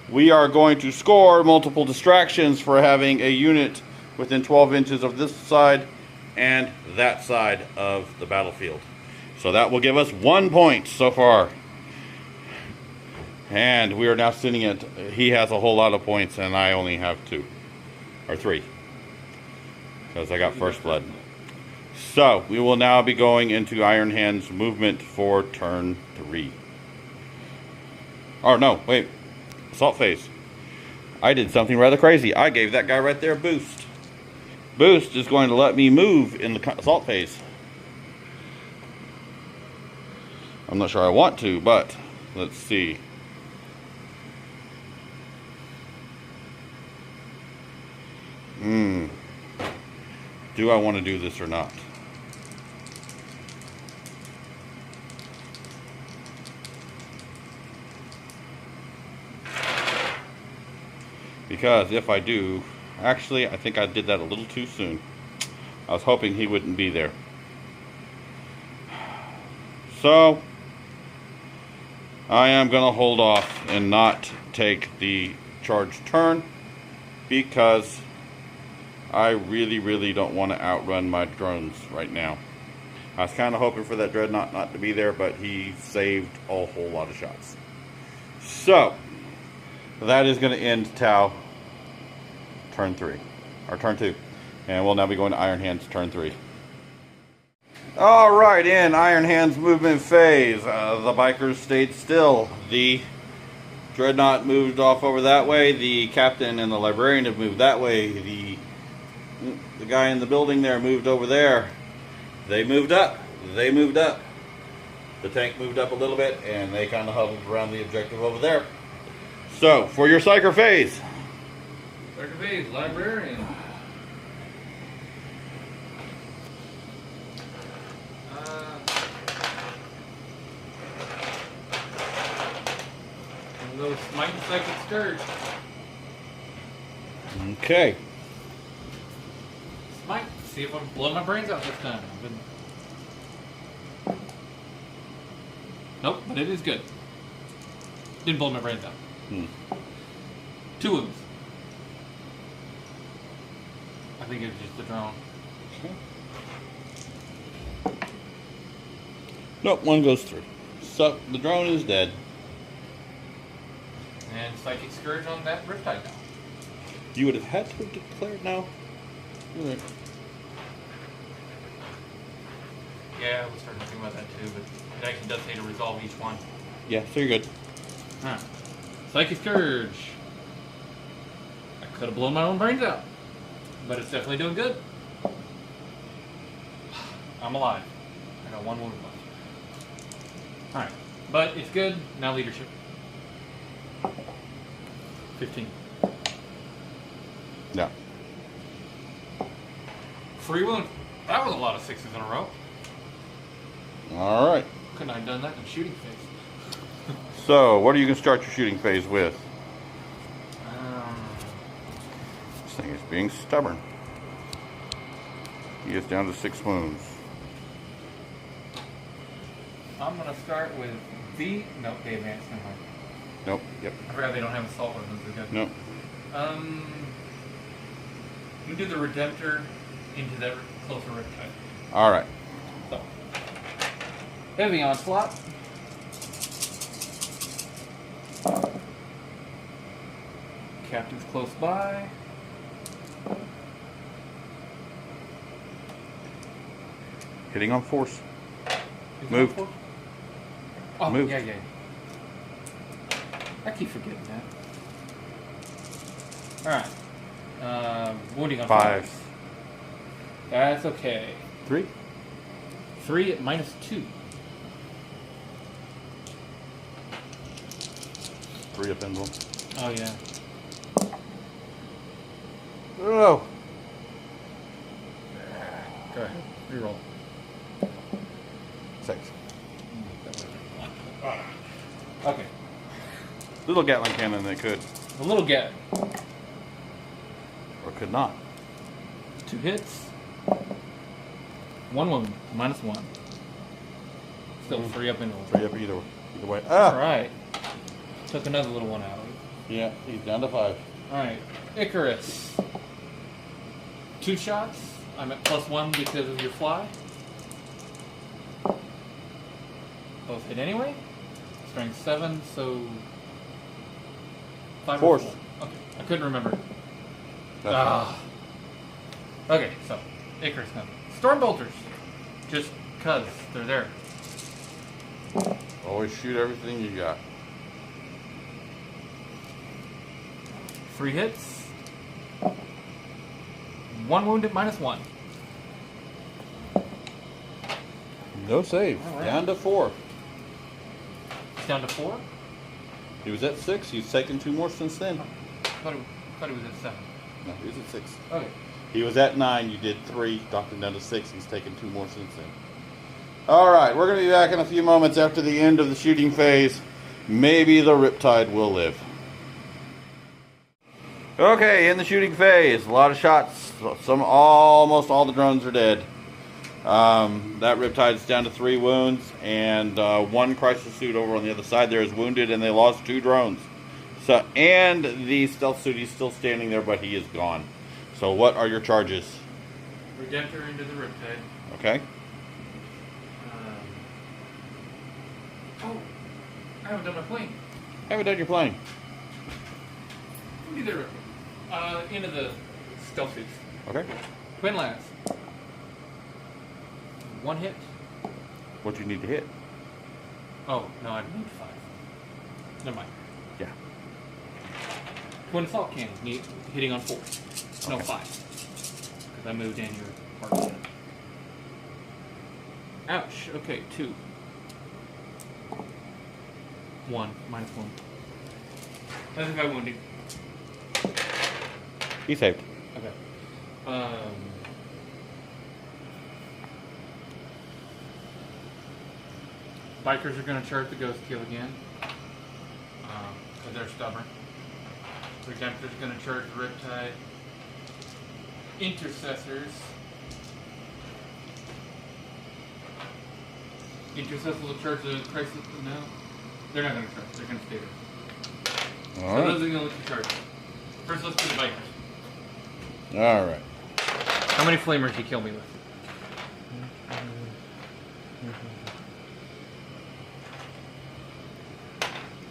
We are going to score multiple distractions for having a unit within 12 inches of this side and that side of the battlefield. So that will give us 1 point so far. And we are now sitting at, he has a whole lot of points and I only have 2. Or 3. Because I got first blood. So we will now be going into Iron Hand's movement for turn 3. Oh no, wait. Assault phase. I did something rather crazy. I gave that guy right there a boost. Boost is going to let me move in the assault phase. I'm not sure I want to, but let's see. Do I want to do this or not? Because if I do, actually, I think I did that a little too soon. I was hoping he wouldn't be there. So, I am going to hold off and not take the charge turn because I really don't want to outrun my drones right now. I was kind of hoping for that Dreadnought not to be there, but he saved a whole lot of shots. So, that is going to end Tau turn 3, or turn 2. And we'll now be going to Iron Hand's turn 3. Alright, in Iron Hand's movement phase, the bikers stayed still. The Dreadnought moved off over that way. The captain and the librarian have moved that way. The guy in the building there moved over there. They moved up. They moved up. The tank moved up a little bit, and they kind of huddled around the objective over there. So, for your Psyker phase. Psyker phase, librarian. Those Smite and Psychic Scourge. Okay. Smite. See if I can blow my brains out this time. Nope, but it is good. Didn't blow my brains out. 2 wounds. I think it was just the drone. Nope, 1 goes through. So, the drone is dead. And Psychic Scourge on that Riptide now. You would have had to have declared now. Right. Yeah, I was starting to think about that too, but it actually does say to resolve each one. Yeah, so you're good. Alright. Psychic Scourge. I could have blown my own brains out, but it's definitely doing good. I'm alive. I got 1 wound left. Alright. But it's good. Now leadership. 15. Yeah. 3 wounds. That was a lot of 6s in a row. All right. Couldn't I have done that in shooting phase? So, what are you going to start your shooting phase with? This thing is being stubborn. He is down to 6 wounds. I'm going to start with the... Nope, they advanced. Never mind. Nope. Yep. I forgot they don't have assault weapons. Nope. We do the Redemptor into that closer riptide. All right. So, heavy onslaught. Captain's close by. Hitting on force. Is Moved. that four? Oh, Moved. yeah. I keep forgetting that. Alright. Wounding on 5. 5. That's okay. 3. 3 at -2. 3 up in them. Oh, yeah. Oh. Go ahead. Reroll. 6. Okay. Little Gatling cannon they could. A little get. Or could not. 2 hits. 1 wound. -1. Still 3 up into 3 up either way. Ah! Alright. Took another little one out of it. Yeah, he's down to 5. Alright. Icarus. 2 shots. I'm at +1 because of your fly. Both hit anyway. Strength 7, so 5 or Force. 4. Okay, I couldn't remember. That's Ah. Okay, so Icarus now. Storm bolters. Just cuz they're there. Always shoot everything you got. 3 hits. 1 wound at -1. No save. All right. Down to 4. It's down to 4. He was at 6. He's taken 2 more since then. Thought he was at 7. No, he was at 6. Okay. He was at 9. You did 3. Knocked him down to 6. He's taken 2 more since then. All right. We're going to be back in a few moments after the end of the shooting phase. Maybe the Riptide will live. Okay, in the shooting phase. A lot of shots. Almost all the drones are dead. That Riptide's down to 3 wounds, and 1 crisis suit over on the other side there is wounded, and they lost 2 drones. So, and the stealth suit, he's still standing there, but he is gone. So what are your charges? Redemptor into the Riptide. Okay. Oh, I haven't done my plane. Haven't done your plane. Either into the stealth suits. Okay. Twin lance. 1 hit. What you need to hit? Oh, no, I need 5. Never mind. Yeah. Twin assault cannon, hitting on 4. No, Okay. 5. Because I moved in your part. Ouch. Okay, 2. 1, -1. I think I wounded. He saved. Okay. Bikers are going to charge the ghost kill again. Because they're stubborn. Redemptor's going to charge the Riptide. Intercessors. Intercessors will charge the crisis. No. They're not going to charge. They're going to stay there. All So right. those are the only 2 charges. First, let's do the Bikers. All right. How many flamers did you kill me with?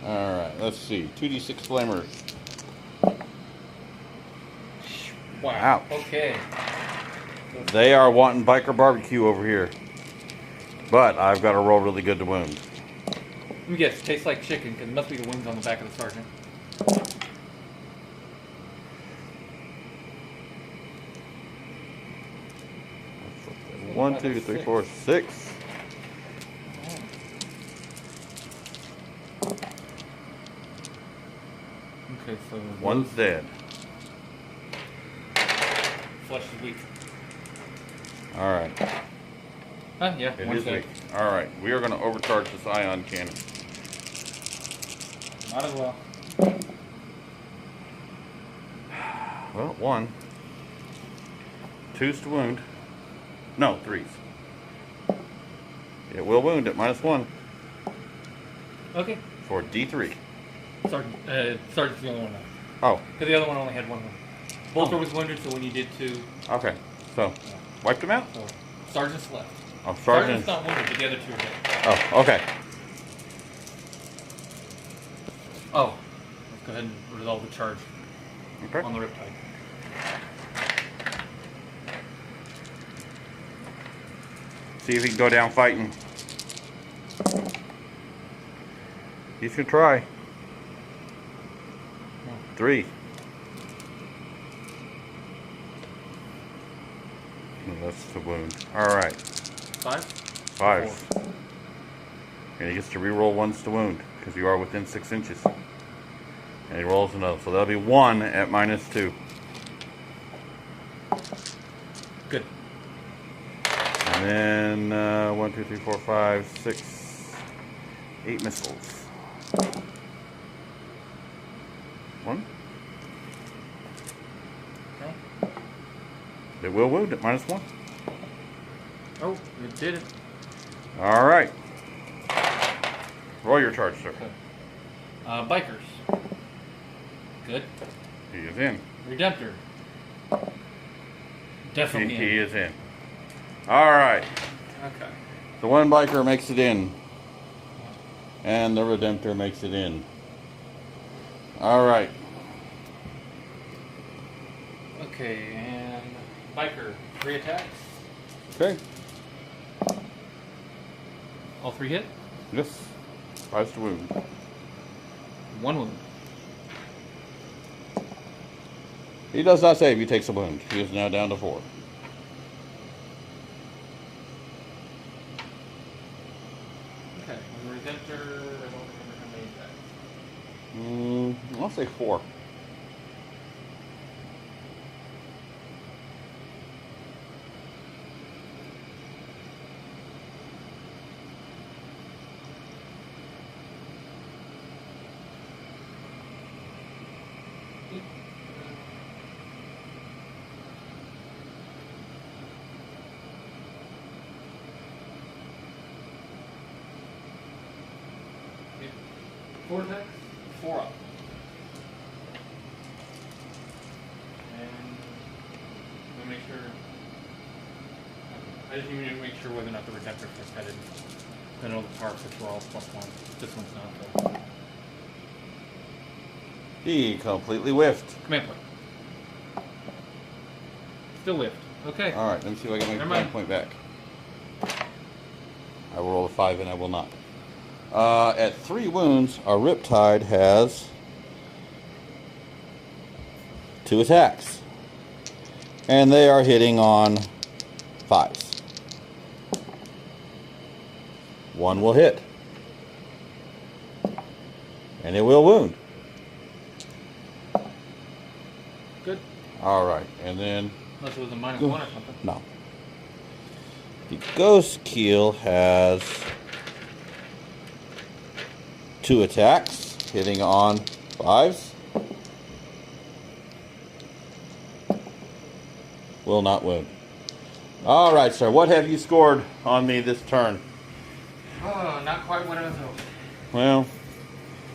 All right. Let's see. 2d6 flamers. Wow. Ouch. Okay. They are wanting biker barbecue over here. But I've got to roll really good to wound. Let me guess. Tastes like chicken because it must be the wings on the back of the sergeant. One, 2, 3, 4, 6. Okay, so One's dead. flesh is weak. All right. Yeah, It one is save. weak. All right. We are going to overcharge this ion cannon. Might as well. Well, 1. 2's to wound. No, 3's. It will wound at -1 Okay. for D3. Sergeant's the only one now. Oh, Because the other one only had one wound. Bolter was wounded, so when you did 2, okay. So, wiped him out? so Sergeant's left. Oh, Sergeant's Sergeant. not wounded, but the other 2 are dead. Oh, okay. Oh, let's go ahead and resolve the charge Okay. on the Riptide. See if he can go down fighting. He's gonna try. 3. And that's the wound. Alright. 5? 5. And he gets to reroll 1s to wound, because you are within 6 inches. And he rolls another. So that'll be 1 at -2. Good. And then 1, 2, 3, 4, 5, 6, 8 missiles. 1. Okay. It will wound at -1. Oh, it did it. All right. Roll your charge, sir. Bikers. Good. He is in. Redemptor. Definitely He in. is in. All right. Okay. The one biker makes it in. And the Redemptor makes it in. All right. Okay, and Biker, 3 attacks. Okay. All 3 hit. Yes. 5's to wound. 1 wound. He does not save. He takes a wound. He is now down to 4. Okay, and Redemptor, I don't remember how many attacks. I'll say 4. Four attacks, 4 up. And let me make sure. I just need to make sure whether or not the Redemptor fits. I know the power sets were all +1. This one's not, though. He completely whiffed. Command point. Still whiffed. Okay. All right. Let me see if I can make Never a command mind. point back. I will roll a 5 and I will not. At 3 wounds, our Riptide has 2 attacks. And they are hitting on 5s. 1 will hit. And it will wound. Good. Alright, and then Unless it was a -1 or something. no. The Ghost Keel has 2 attacks, hitting on 5s. Will not wound. All right, sir. What have you scored on me this turn? Oh, not quite what I was hoping. Well,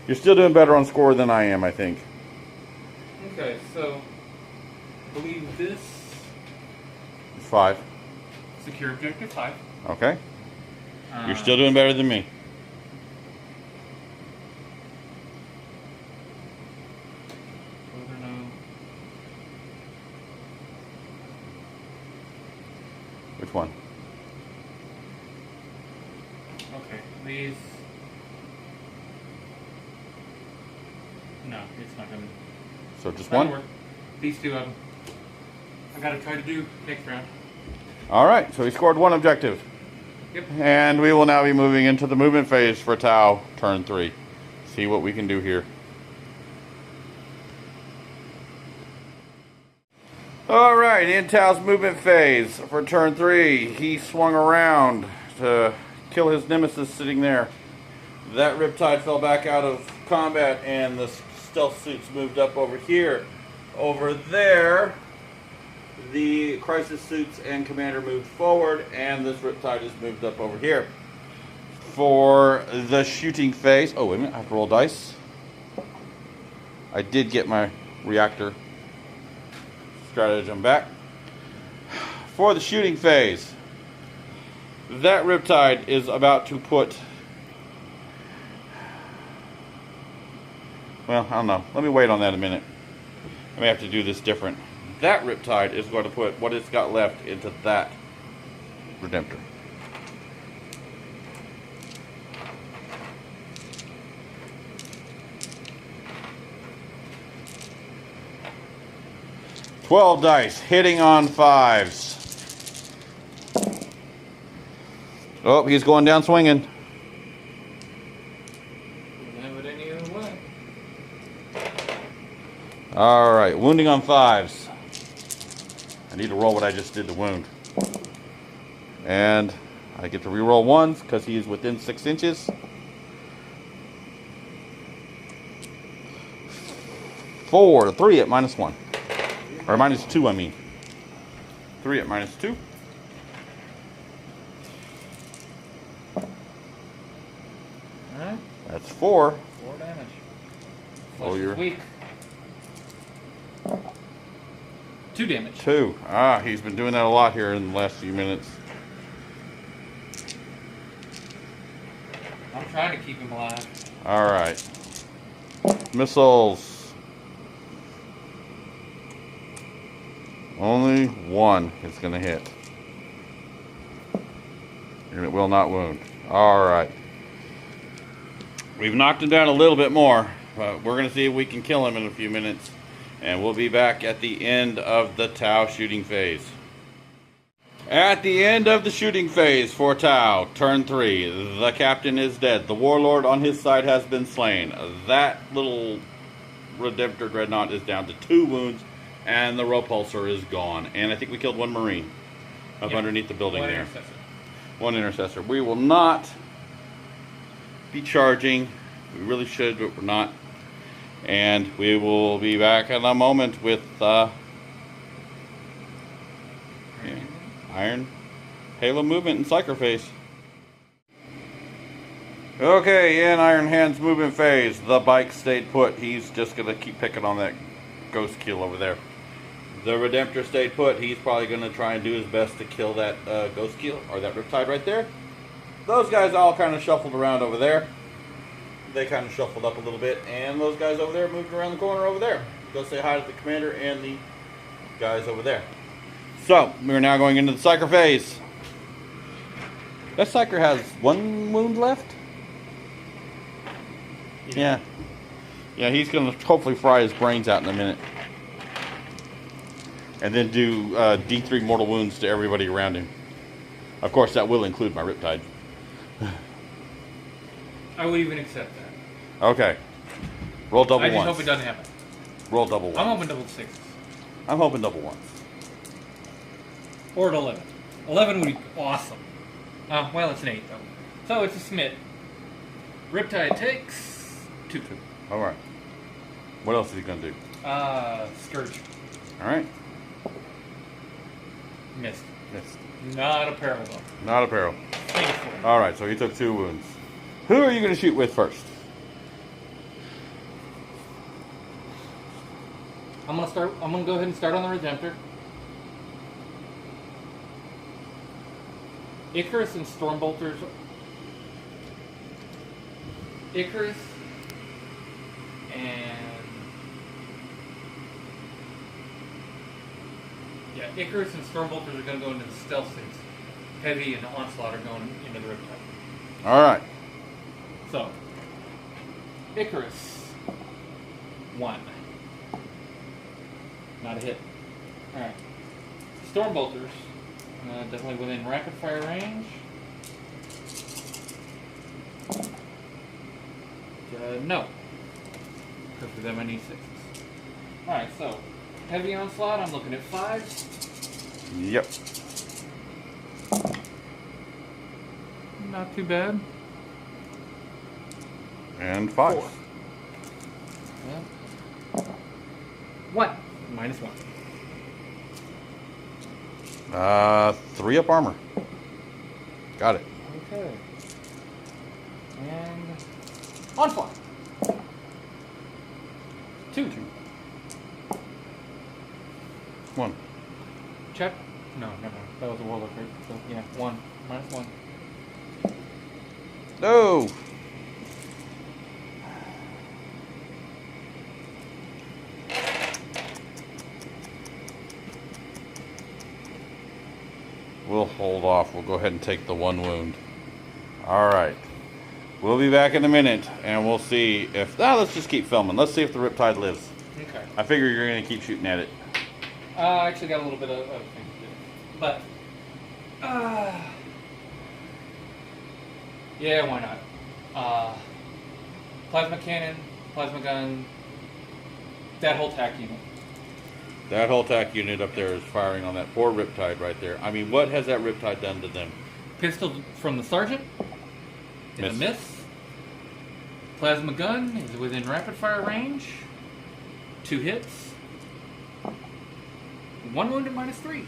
you're still doing better on score than I am, I think. Okay, so I believe this It's 5. secure objective 5. Okay. You're still doing better than me. Which one? Okay, these. No, it's not gonna. So just That'll one? work. These 2 of them. I gotta try to do next round. All right, so he scored 1 objective. Yep. And we will now be moving into the movement phase for Tau, turn 3. See what we can do here. Alright, Intal's movement phase for turn 3. He swung around to kill his nemesis sitting there. That Riptide fell back out of combat and the stealth suits moved up over here. Over there, the crisis suits and commander moved forward, and this Riptide is moved up over here. For the shooting phase, oh wait a minute, I have to roll dice. I did get my reactor stratagem back. For the shooting phase, that Riptide is about to put, well, I don't know. Let me wait on that a minute. I may have to do this different. That Riptide is going to put what it's got left into that Redemptor. $12 dice, hitting on 5s. Oh, he's going down swinging. Wouldn't have it any other way. Alright, wounding on 5s. I need to roll what I just did to wound. And I get to reroll 1s because he is within 6 inches. 4, 3 at -1. Or -2, I mean. 3 at -2. Alright. That's 4. 4 damage. Oh, you're weak. 2 damage. 2. Ah, he's been doing that a lot here in the last few minutes. I'm trying to keep him alive. Alright. Missiles. Only 1 is going to hit. And it will not wound. Alright. We've knocked him down a little bit more. But we're going to see if we can kill him in a few minutes. And we'll be back at the end of the Tau shooting phase. At the end of the shooting phase for Tau, turn 3, the captain is dead. The warlord on his side has been slain. That little Redemptor Dreadnought is down to 2 wounds. And the repulsor is gone. And I think we killed 1 Marine up underneath the building there. Intercessor. 1 Intercessor. We will not be charging. We really should, but we're not. And we will be back in a moment with Iron Halo movement and Psyker phase. Okay, in Iron Hand's movement phase, the bike stayed put. He's just going to keep picking on that ghost kill over there. The Redemptor stayed put. He's probably going to try and do his best to kill that ghost kill, or that Riptide right there. Those guys all kind of shuffled around over there. They kind of shuffled up a little bit, and those guys over there moved around the corner over there. Go say hi to the commander and the guys over there. So, we're now going into the Psyker phase. That Psyker has 1 wound left? Yeah. Yeah, he's going to hopefully fry his brains out in a minute. And then do D3 mortal wounds to everybody around him. Of course, that will include my Riptide. I would even accept that. Okay. Roll double I just ones. hope it doesn't happen. Roll double ones. I'm hoping double 6s. I'm hoping double ones. Or at 11. 11 would be awesome. Well, it's an 8 though. So it's a Smith. Riptide takes 2. Alright. What else is he going to do? Scourge. Alright. Missed. Missed. Not a peril though. Not a peril. Painful. Alright, so he took 2 wounds. Who are you going to shoot with first? I'm gonna go ahead and start on the Redemptor. Icarus and Stormbolters. Icarus and Icarus and Stormbolters are gonna go into the stealth suits. Heavy and Onslaught are going into the Riptide. Alright. So, Icarus, 1. Not a hit. Alright. Stormbolters, definitely within rapid fire range. No. Because for them I need 6s. Alright, so, heavy onslaught, I'm looking at 5. Yep. Not too bad. And 5. 4. Yeah. 1. Minus 1. 3 up armor. Got it. Okay. And onslaught. 2. 1. Check. No, never mind. That was a warlock, right? So yeah, 1. Minus 1. No. We'll hold off. We'll go ahead and take the 1 wound. All right. We'll be back in a minute, and we'll see if... let's just keep filming. Let's see if the Riptide lives. Okay. I figure you're going to keep shooting at it. I actually got a little bit of other things to do. But, yeah, why not? Plasma cannon, plasma gun, that whole tack unit. That whole tack unit up there is firing on that poor Riptide right there. I mean, what has that Riptide done to them? Pistol from the sergeant. Miss. A miss. Plasma gun is within rapid fire range. 2 hits. 1 wounded minus 3.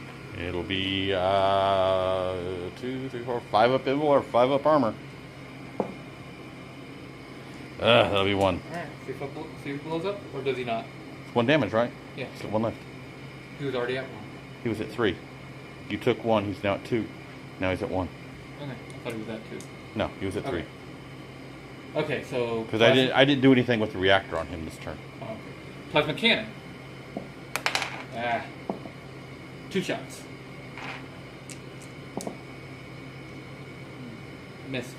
It'll be 2, 3, 4, 5 up invul or 5 up armor. That'll be 1. Alright, see if he blows up, or does he not? It's 1 damage, right? Yeah. He's got 1 left. He was already at 1. He was at 3. You took 1. He's now at 2. Now he's at 1. Okay, I thought he was at 2. No, he was at 3. Okay, so... Because I didn't do anything with the reactor on him this turn. Oh, okay. Plasma cannon. 2 shots. Missed.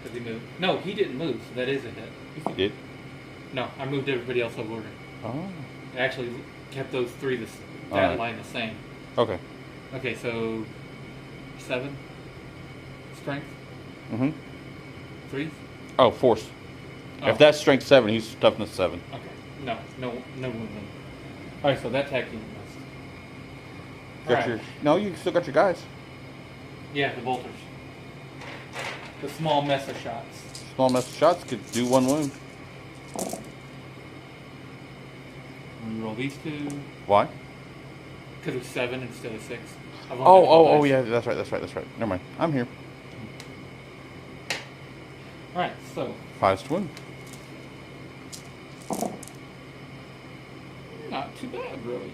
Because he moved. No, he didn't move, so that is a hit. Yes, he did. No, I moved everybody else over order. Oh. I actually kept those 3, that Alright. line the same. Okay. Okay, so 7 strength, Mm-hmm. 3. Oh, force. Oh. If that's strength 7, he's toughness 7. Okay, no movement. All right, so that tack unit missed. Got Alright. No, you still got your guys. Yeah, the bolters. The small mess of shots. Small mess of shots could do 1 wound. We roll these 2. Why? Because it was 7 instead of 6. Oh, yeah, that's right. Never mind. I'm here. Alright, so 5 to wound. not too bad, really.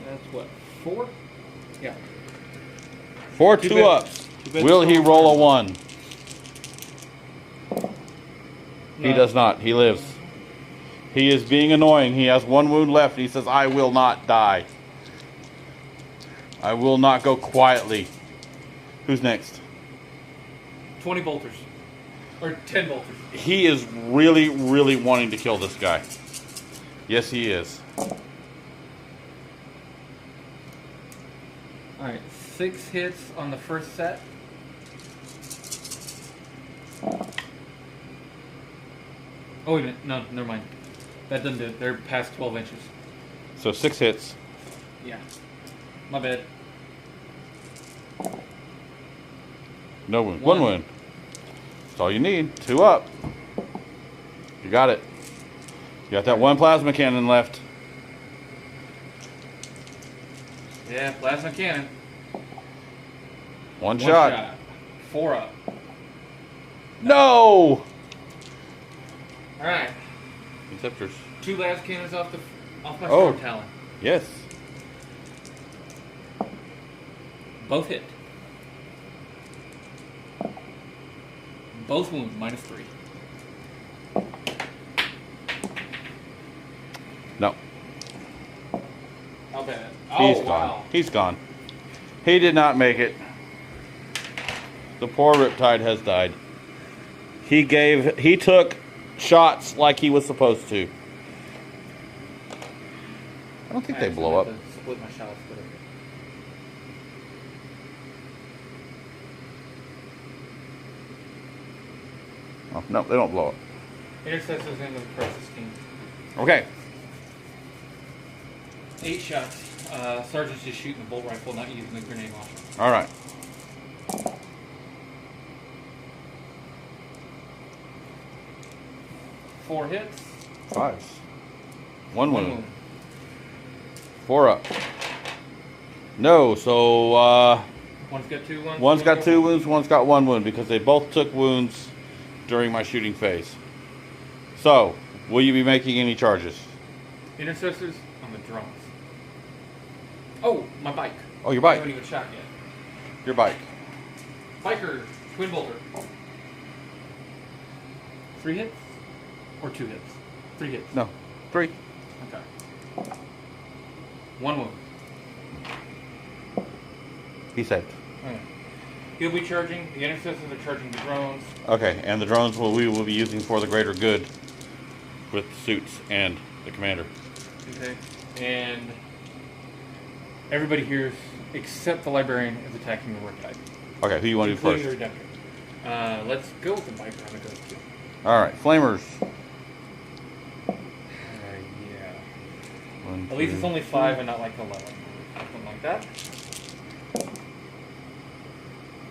That's what, 4? Yeah. 4 Too 2 bad. ups. Too bad Will the he storm roll a first. 1? He No. does not. He lives. He is being annoying. He has 1 wound left. And he says, I will not die. I will not go quietly. Who's next? 20 bolters. Or 10 bolters. He is really, really wanting to kill this guy. Yes, he is. Alright, 6 hits on the first set. Oh, wait a minute. No, never mind. That doesn't do it. They're past 12 inches. So 6 hits. Yeah. My bad. No wound. One. 1 wound. That's all you need. 2 up. You got it. You got that 1 plasma cannon left. Yeah, plasma cannon. 1 shot. 4 up. No! Alright. Interceptors. 2 last cannons off my Oh. storm talon. Yes. Both hit. Both wound, minus 3. No. How bad? He's Oh, gone. wow. He's gone. He did not make it. The poor Riptide has died. He took shots like he was supposed to. I don't think they blow up. Split my shots, but okay. Oh, no, they don't blow up. Intercessors into the crisis team. Okay. 8 shots. Sergeant's just shooting the bolt rifle, not using the grenade launcher. All right. Four hits. 5. 1 wound. 4 up. No, so One's got 2 wounds. one's got 2 wounds, one's got 1 wound because they both took wounds during my shooting phase. So, will you be making any charges? Intercessors on the drones. Oh, my bike. Oh, your I bike. haven't even shot yet. Your bike. Biker, twin bolter. 3 hits? Or 2 hits? 3 hits. No, 3. Okay. 1 wound. He saved. Okay. He'll be charging. The intercessors are charging the drones. Okay, and the drones we will be using for the greater good with suits and the commander. Okay. And everybody here, except the librarian, is attacking the Riptide. Okay, who you want to do Including first? the Redemptor. Let's go with the biker on the ghost kill. All right, flamers. Yeah. 1, At least 2, it's only 5 and not like 11. Something like that.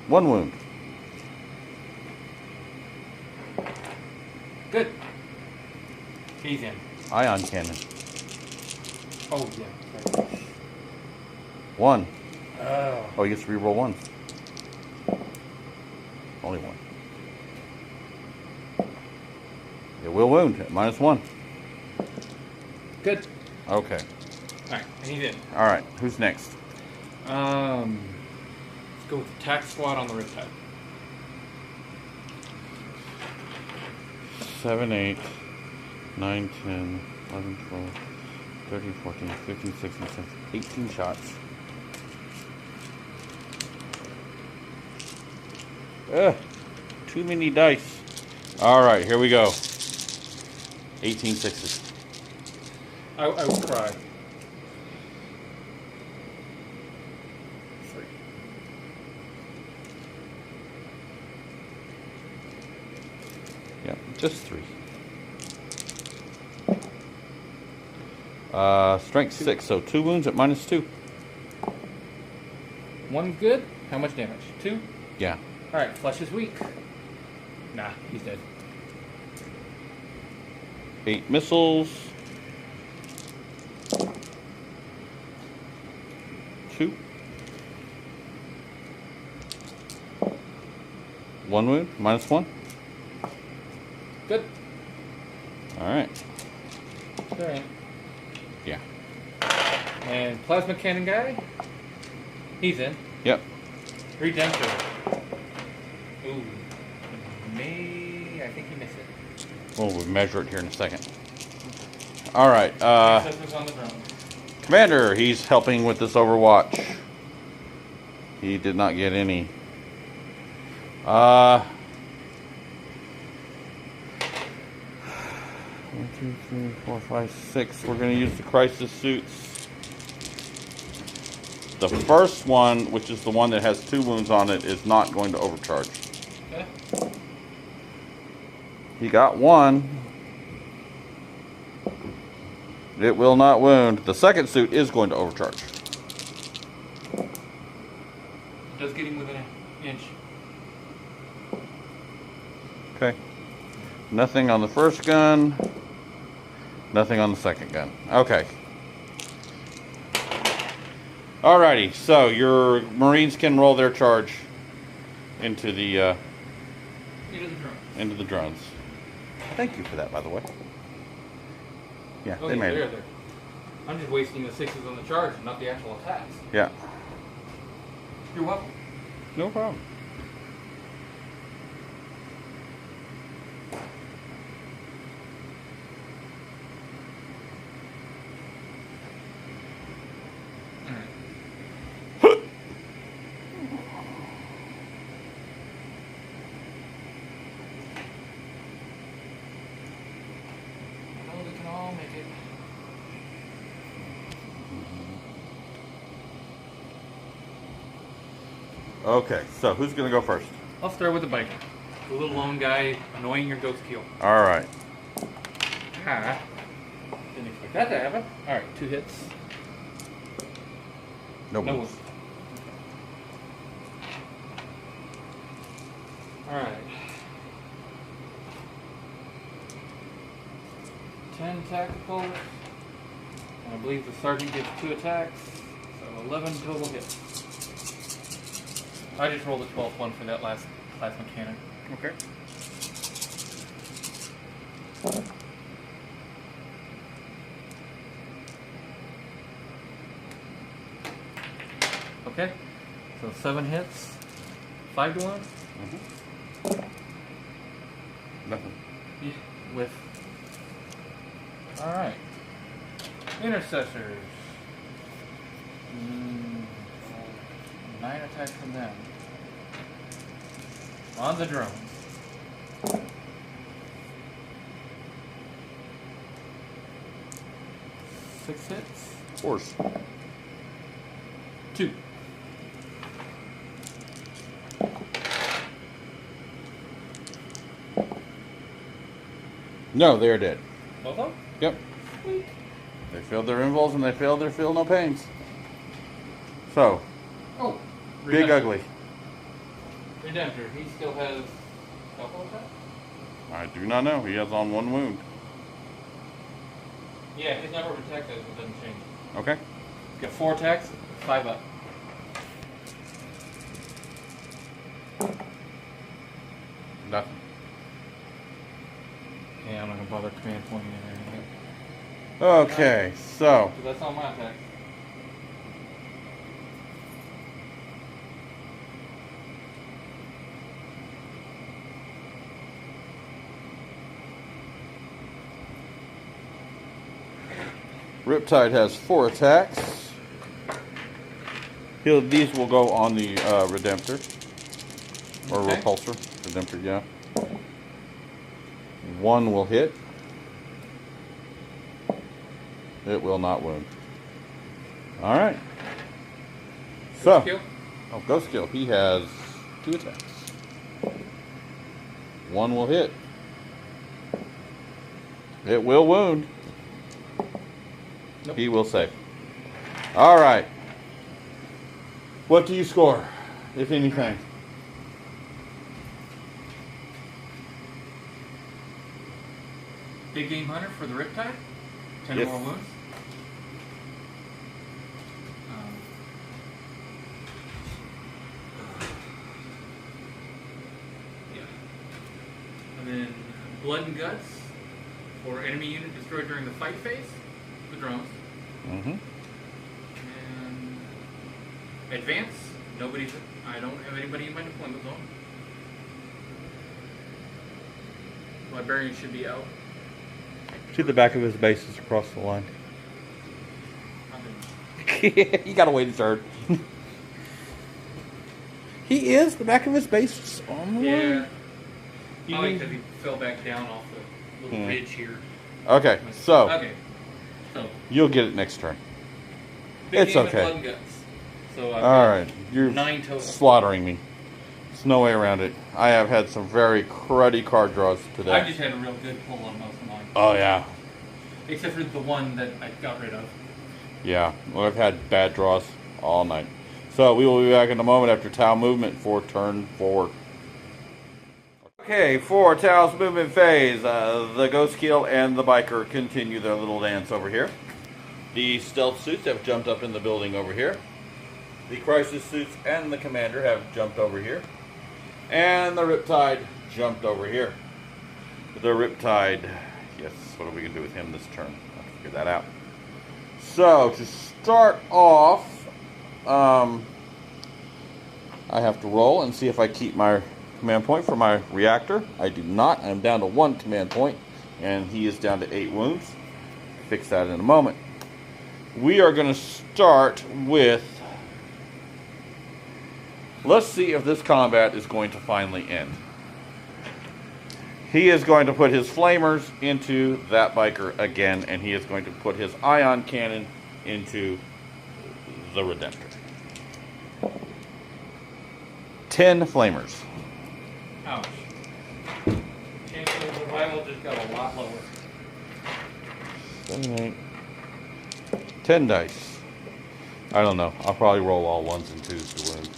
1 wound. Good. He's in. Ion cannon. Oh, yeah. Right. 1. Oh. Oh, you get to reroll 1. Only 1. It will wound at -1. Good. Okay. Alright, and he's in. All right. Who's next? Let's go with the attack squad on the Riptide. 7, 8, 9, 10, 11, 12, 13, 14, 15, 16, 17, 18 shots. Ugh, too many dice. All right, here we go. 18 sixes. I would cry. 3. Yeah, just 3. Strength 6, so 2 wounds at -2. 1 good. How much damage? 2? Yeah. Alright, flesh is weak. Nah, he's dead. 8 missiles. 2. 1 wound, -1. Good. All right. Alright. Yeah. And plasma cannon guy? He's in. Yep. Redemptor. Ooh. I think he missed it. Well, we'll measure it here in a second. All right. Intercessors on the drone. Commander, he's helping with this Overwatch. He did not get any. 1, 2, 3, 4, 5, 6. We're going to use the crisis suits. The first one, which is the one that has 2 wounds on it, is not going to overcharge. Okay. He got 1. It will not wound. The second suit is going to overcharge. It does get him within an inch. Okay. Nothing on the first gun. Nothing on the second gun. Okay. Alrighty, so your Marines can roll their charge into the drones. Thank you for that, by the way. Yeah, Oh, they yeah, made they're it. there. I'm just wasting the 6s on the charge, not the actual attacks. Yeah, You're welcome. no problem. Oh, we can all make it. Okay, so who's going to go first? I'll start with the biker. The little lone guy annoying your ghost kill. Alright. Ha. Didn't expect that to happen. Alright, 2 hits. No No wounds. wounds. Alright. 10 tactical. And I believe the sergeant gets 2 attacks. So 11 total hits. I just rolled a 12th one for that last plasma cannon. Okay. Okay. So 7 hits. 5 to 1. Nothing. Yeah, with. Alright. Intercessors. 9 attacks from them. On the drones. 6 hits. Of course. 2. No, they're dead. Both of them? Yep. Sweet. They failed their invols and they failed their feel no pains. So, Oh. big Redemptor. ugly. Redemptor. He still has a couple attacks? I do not know. He has on 1 wound. Yeah, his number of attack dice doesn't change. Okay. He's got 4 attacks, 5 up. Nothing. Yeah, I'm not gonna bother command pointing in or anything. Okay, so. So that's all my attacks. Riptide has 4 attacks. These will go on the Redemptor. Or Okay. Repulsor. Redemptor, yeah. 1 will hit. It will not wound. Alright. So. Skill? Oh, Ghost Kill. He has 2 attacks. 1 will hit. It will wound. Nope. He will save. All right. What do you score, if anything? Big Game Hunter for the Riptide. 10 Yes. more wounds. Yeah. And then Blood and Guts for enemy unit destroyed during the fight phase. The drones. Mm-hmm. And Advance. Nobody. I don't have anybody in my deployment zone. Librarian should be out. See the back of his base is across the line. Okay. You gotta wait a turn. He is. The back of his base is on the Yeah. line. Probably because he fell back down off the little ridge here. Okay, so Okay. So you'll get it next turn. big It's game with okay. Blood and Guts. So I've All got right, you're 9 total. slaughtering me. There's no way around it. I have had some very cruddy card draws today. I just had a real good pull on most of mine. Oh yeah, Except for the one that I got rid of. yeah. Well, I've had bad draws all night. So we will be back in a moment after Tau movement for turn 4. Okay, for Tau's movement phase, the Ghost Kill and the Biker continue their little dance over here. The Stealth Suits have jumped up in the building over here. The Crisis Suits and the Commander have jumped over here. And the Riptide jumped over here. The Riptide, yes, what are we going to do with him this turn? I'll figure that out. So, to start off, I have to roll and see if I keep my command point for my reactor. I do not. I'm down to 1 command point, and he is down to 8 wounds. Fix that in a moment. We are going to start with... Let's see if this combat is going to finally end. He is going to put his flamers into that biker again, and he is going to put his ion cannon into the Redemptor. 10 flamers. Ouch. Chance of survival just got a lot lower. 7, 8, 10 dice. I don't know. I'll probably roll all 1s and 2s to wound.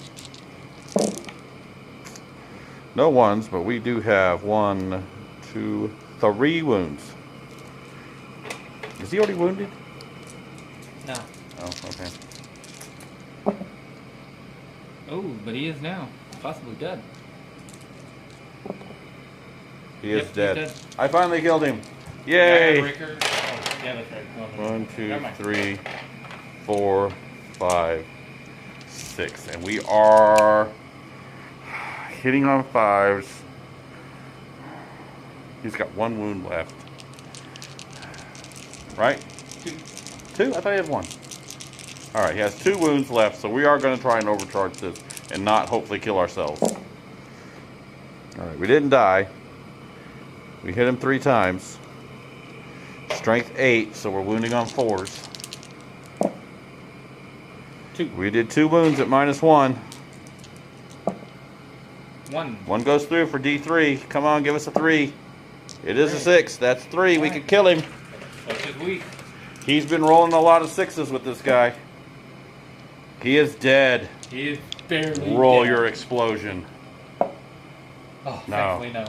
No 1s, but we do have 1, 2, 3 wounds. Is he already wounded? No. Oh, okay. Oh, but he is now. Possibly dead. He is Yep, dead. he's dead. I finally killed him. Yay! Breaker. Oh, yeah, that's right. 1, 2, Never mind. 3, 4, 5, 6. And we are hitting on 5s. He's got 1 wound left. Right? 2? I thought he had 1. Alright, he has 2 wounds left, so we are going to try and overcharge this and not hopefully kill ourselves. Alright, we didn't die. We hit him 3 times. Strength 8, so we're wounding on 4s. 2. We did 2 wounds at -1. 1. 1 goes through for D3. Come on, give us a 3. It is a 6. That's 3. We can kill him. That's his weak. He's been rolling a lot of 6s with this guy. He is dead. He is barely Roll dead. your explosion. Oh, No. thankfully no.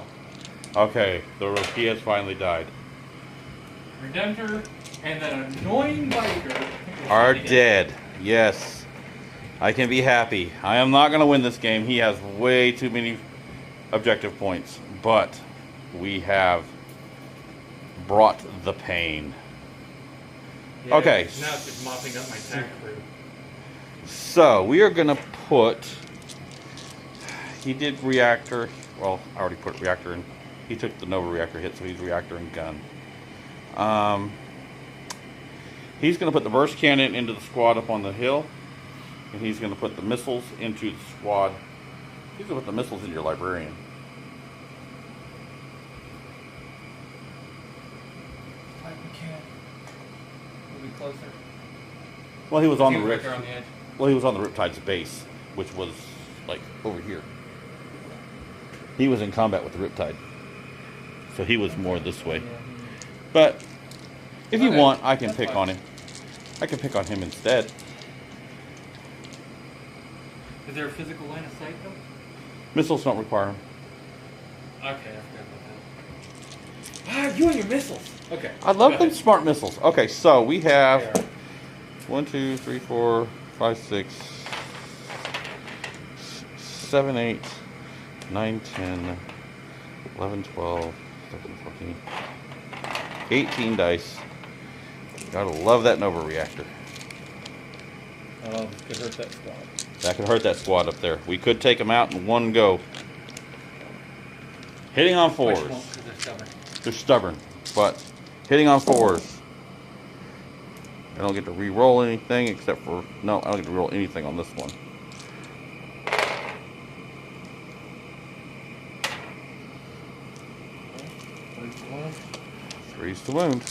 Okay, he has finally died. Redemptor and that annoying biker Are dead. Yes. I can be happy. I am not going to win this game. He has way too many objective points. But we have brought the pain. Yeah, Okay. Now it's just mopping up my tack crew. So, we are going to put... He did reactor. Well, I already put reactor in. He took the Nova reactor hit, so he's reactor and gun. He's going to put the burst cannon into the squad up on the hill. And he's going to put the missiles into the squad. He's going to put the missiles in your librarian. Like we can't. We'll be closer. Well, he was on the Right Rip. there on the edge. Well, he was on the Riptide's base, which was like over here. He was in combat with the Riptide, so he was more this way. But if you Okay, want, I can that's pick fine. on him. I can pick on him instead. Is there a physical line of sight though? Missiles don't require him. Okay, I forgot about that. Ah, you and your missiles. Okay. I love go them ahead. smart missiles. Okay, so we have There. 1, 2, 3, 4, 5, 6, 7, 8, 9, 10, 11, 12, 13, 14, 18 dice. Gotta love that Nova reactor. Oh, this could hurt that squad. That could hurt that squad up there. We could take them out in one go. Hitting on Which 4s. won't, 'cause they're stubborn. They're stubborn, but hitting on 4s. I don't get to re-roll anything except for... No, I don't get to roll anything on this one. Threes to wound.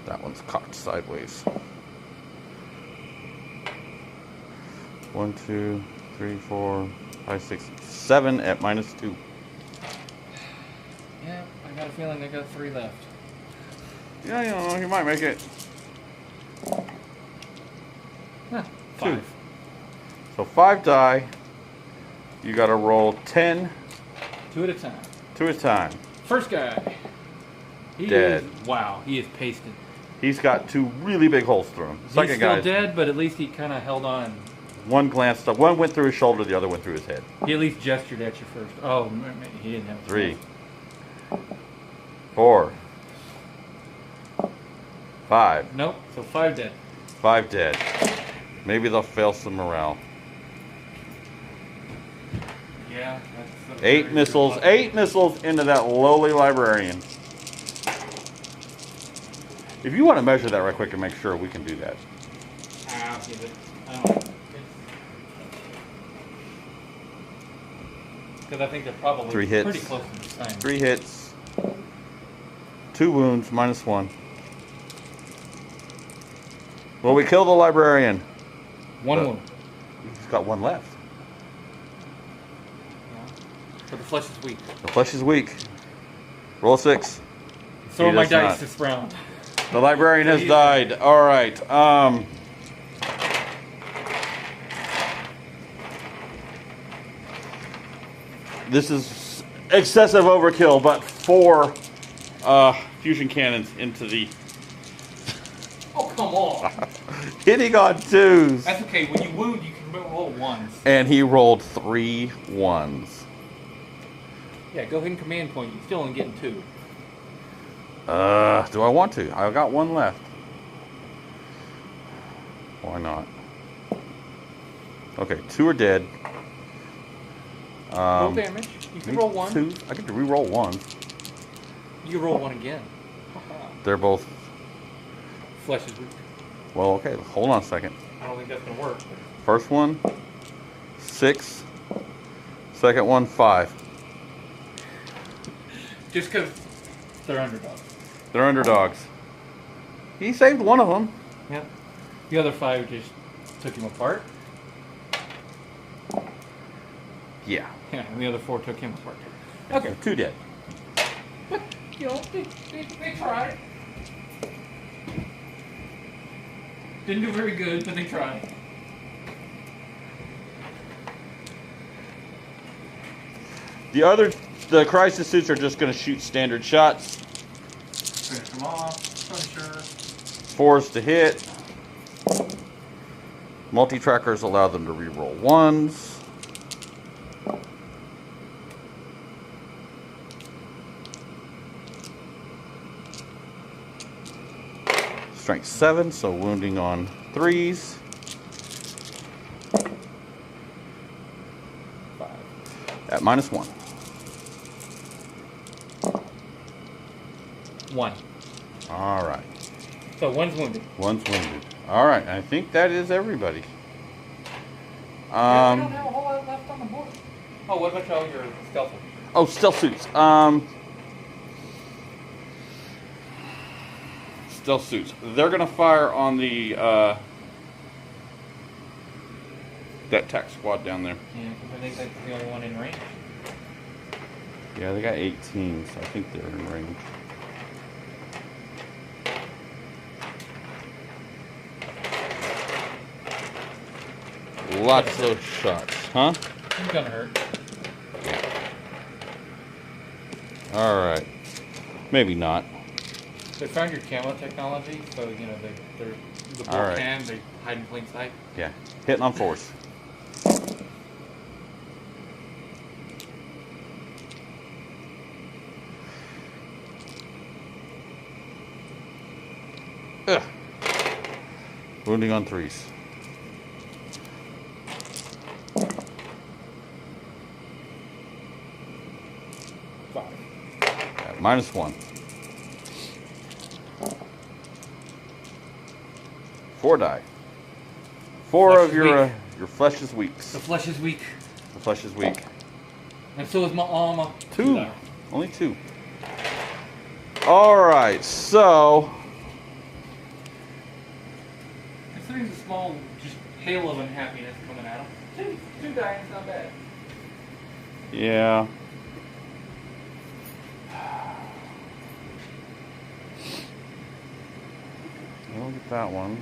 That one's cocked sideways. 1, 2, 3, 4, 5, 6, 7 at -2. Yeah, I got a feeling I got 3 left. Yeah, you know, you might make it. Huh, 2. 5. So 5 die. You gotta roll 10, 2 at a time. 2 at a time. First guy. He Dead. Is, wow, he is pasted. He's got 2 really big holes through him. He's Second still guy, dead, but at least he kind of held on. one glanced up. One went through his shoulder, the other went through his head. He at least gestured at you first. Oh, he didn't have 3, 4, 5. Nope, so 5 dead. 5 dead. Maybe they'll fail some morale. Yeah, that's 8 missiles. 8 missiles into that lowly librarian. If you want to measure that right quick and make sure, we can do that. I'll give it. Because I think they're probably 3 hits. pretty close to the same. 3 hits. 2 wounds, -1. Well, we kill the librarian. 1 But- wound. He's got 1 left. So the flesh is weak. The flesh is weak. Roll a 6. Throw He my does dice not. this round. The librarian has died. All right. This is excessive overkill, but 4 fusion cannons into the Oh, come on. hitting on 2s. That's okay. When you wound, you can roll 1s. And he rolled 3 1s. Yeah, go ahead and command point. You're still only getting 2. Do I want to? I've got 1 left. Why not? Okay, 2 are dead. Roll damage. You can roll 1. 2. I get to re-roll 1. You can roll 1 again. They're both. Flesh is weak. Well, okay. Hold on a second. I don't think that's gonna work. First one, 6. Second one, 5. Just because they're underdogs. They're underdogs. He saved one of them. Yeah. The other 5 just took him apart. Yeah. Yeah, and the other 4 took him apart. Okay. 2 dead. But, you know, they tried. Didn't do very good, but they tried. The crisis suits are just going to shoot standard shots. Finish them off. Sure. 4s to hit. Multi-trackers allow them to re-roll 1s. Strength 7, so wounding on 3s. 5. At -1. 1. All right. So 1's wounded. 1's wounded. All right. I think that is everybody. Yeah, we don't have a whole lot left on the board. Oh, what about all your stealth? Oh, stealth suits. Stealth suits. They're gonna fire on the that tac squad down there. Yeah, because I think that's the only one in range. Yeah, they got 18, so I think they're in range. Lots of shots, huh? It's gonna hurt. All right. Maybe not. They found your camo technology, so you know they're the All right. can they hide in plain sight. Yeah. Hitting on 4s. Ugh. Wounding on 3s. 5. At -1. 4 die. 4 Flesh of is your weak. your flesh is weak. The flesh is weak, The flesh is weak. and so is my armor. 2. Only 2. All right. So Considering the small just hail of unhappiness coming at them, 2 dying is not bad. yeah. I'll get that one.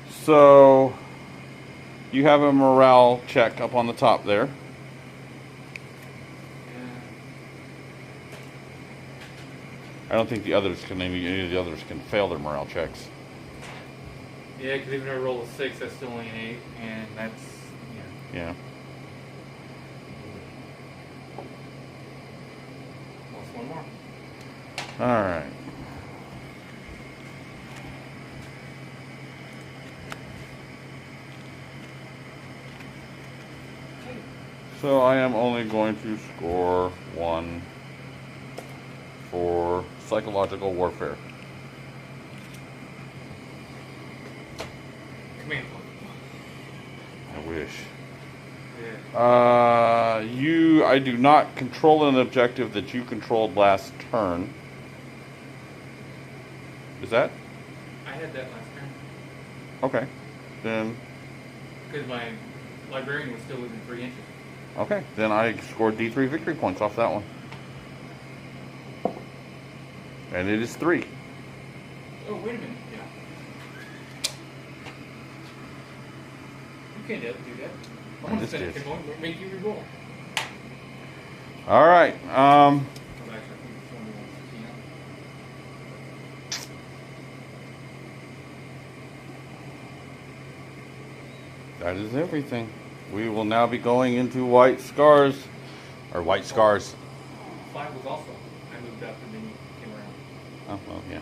So you have a morale check up on the top there. I don't think the others can, any of the others can fail their morale checks. Yeah, because even if I roll a 6, that's still only an 8, and that's Yeah. What's one more? All right. So I am only going to score 1 for psychological warfare. Command point. I wish. Yeah. I do not control an objective that you controlled last turn. Is that? I had that last turn. Okay. Then, Because my librarian was still within 3 inches. Okay, then I scored D3 victory points off that one. And it is 3. Oh, wait a minute. Yeah. You can't do that. I'm going to spend it. Make you re-roll. All right. That is everything. We will now be going into White Scars. Or White Scars. 5 was also. I moved up and then you came around. Oh, well, yeah.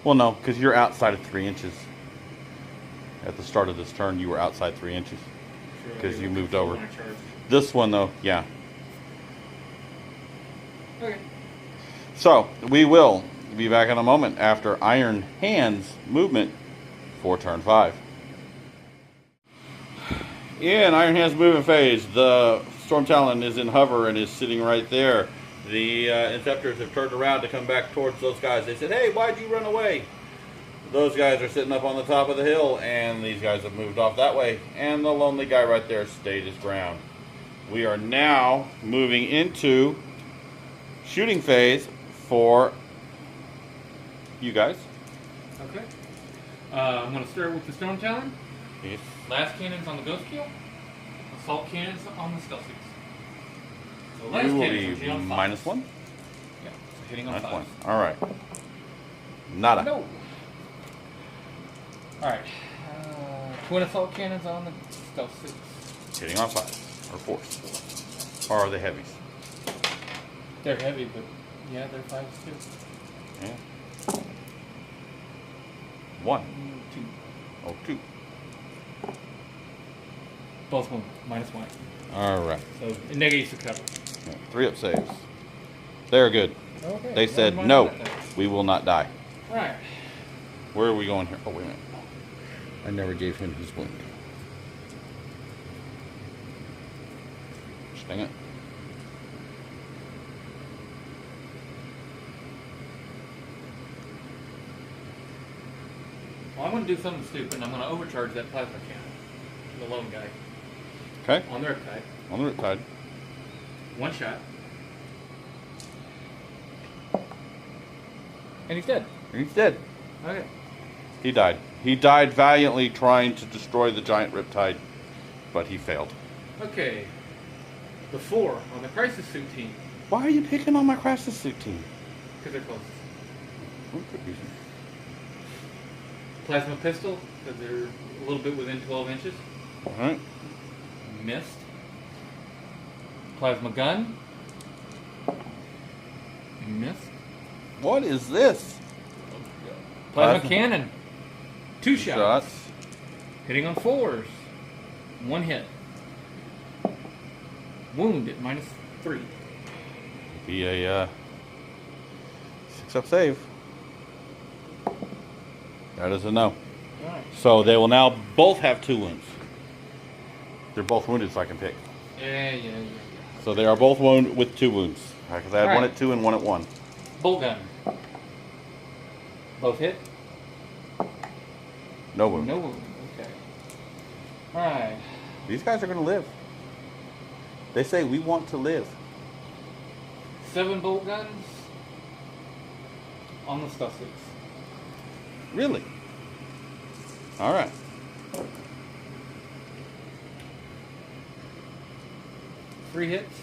Well, no, because you're outside of 3 inches. At the start of this turn, you were outside 3 inches. Because you moved over. This one, though, yeah. Okay. So, we will be back in a moment after Iron Hand's movement for turn 5. In Iron Hand's movement phase, the Storm Talon is in hover and is sitting right there. The Interceptors have turned around to come back towards those guys. They said, hey, why'd you run away? Those guys are sitting up on the top of the hill, and these guys have moved off that way. And the lonely guy right there stayed his ground. We are now moving into shooting phase for you guys. Okay. I'm going to start with the Storm Talon. Yes. Last cannons on the Ghost Keel. Assault cannons on the Stealth 6. So last You will cannons be on minus 1? Yeah, so hitting on Minus 5. 1. Alright. Nada. No. Alright. Twin assault cannons on the Stealth 6. Hitting on 5. Or 4. Or are they heavies? They're heavy, but yeah, they're 5s too. Yeah. 1. 2. Oh, 2. Both of them, minus 1. Alright. So it negates the cover. 3 up saves. They're good. Okay. They said, no, we will not die. Alright. Where are we going here? Oh, wait a minute. I never gave him his wound. Dang it. Well, I'm going to do something stupid, and I'm going to overcharge that plasma cannon. The lone guy. Okay. On the riptide. On the riptide. 1 shot. And he's dead. He's dead. Okay. He died. He died valiantly trying to destroy the giant riptide, but he failed. Okay. The 4 on the Crisis Suit team. Why are you picking on my Crisis Suit team? Because they're close. What could be? Plasma pistol, because they're a little bit within 12 inches. Alright. Missed. Plasma gun. Missed. What is this? Plasma cannon. 2 Two shots. Hitting on 4s. 1 hit. Wound at minus 3. Be a 6 up save. That is a no. Alright. So they will now both have 2 wounds. They're both wounded, so I can pick. Yeah. So they are both wounded with 2 wounds. Because I had All one right. at 2 and one at 1. Bolt gun. Both hit? No wound. No wound. Okay. Alright. These guys are going to live. They say we want to live. 7 bolt guns on the Stealth 6. Really? All right. Three hits.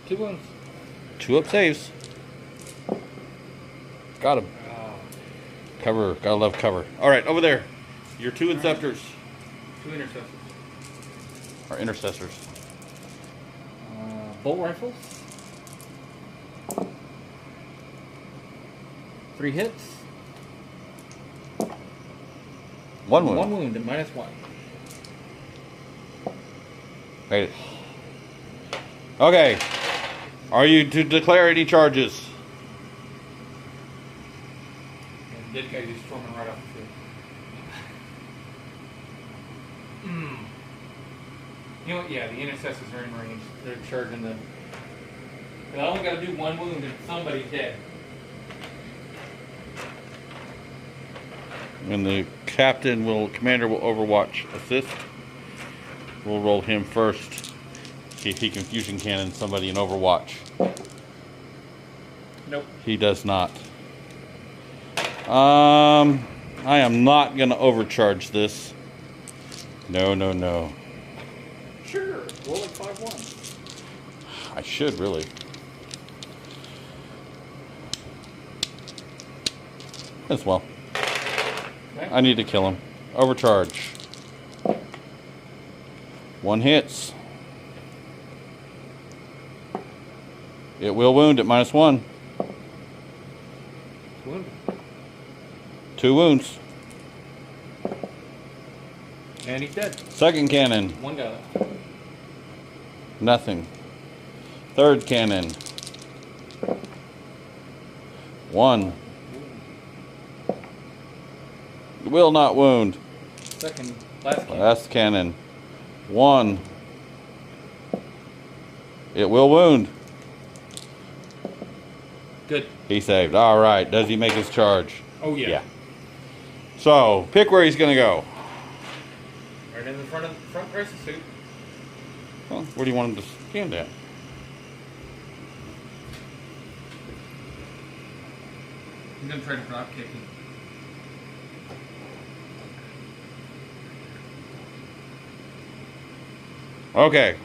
2 wounds. 2 up saves. Got him. Cover. Gotta love cover. All right, over there. Your 2 Inceptors. 2 intercessors. Or Intercessors. Bolt rifles. 3 hits. 1 wound. 1 wound at minus 1. Made it. Okay. Are you to declare any charges? And dead guy just storming right off the field. You know what? Yeah, the intercessors are in range. They're charging the. But I only got to do 1 wound and somebody's dead. And the commander will overwatch assist. We'll roll him first. See if he can fusion cannon somebody in Overwatch. Nope. He does not. I am not going to overcharge this. No, no, no. Sure. Roll like 5-1. I should really. As well. Okay. I need to kill him. Overcharge. 1 hits. It will wound at -1. Wounded. 2 wounds. And he's dead. Second cannon. 1 guy left. Nothing. Third cannon. 1. Will not wound. Last cannon. Last cannon. 1. It will wound. Good. He saved. All right. Does he make his charge? Oh yeah. Yeah. So pick where he's gonna go. Right in the front crisis suit. Well, where do you want him to stand at? He's gonna try to drop kick him. Okay.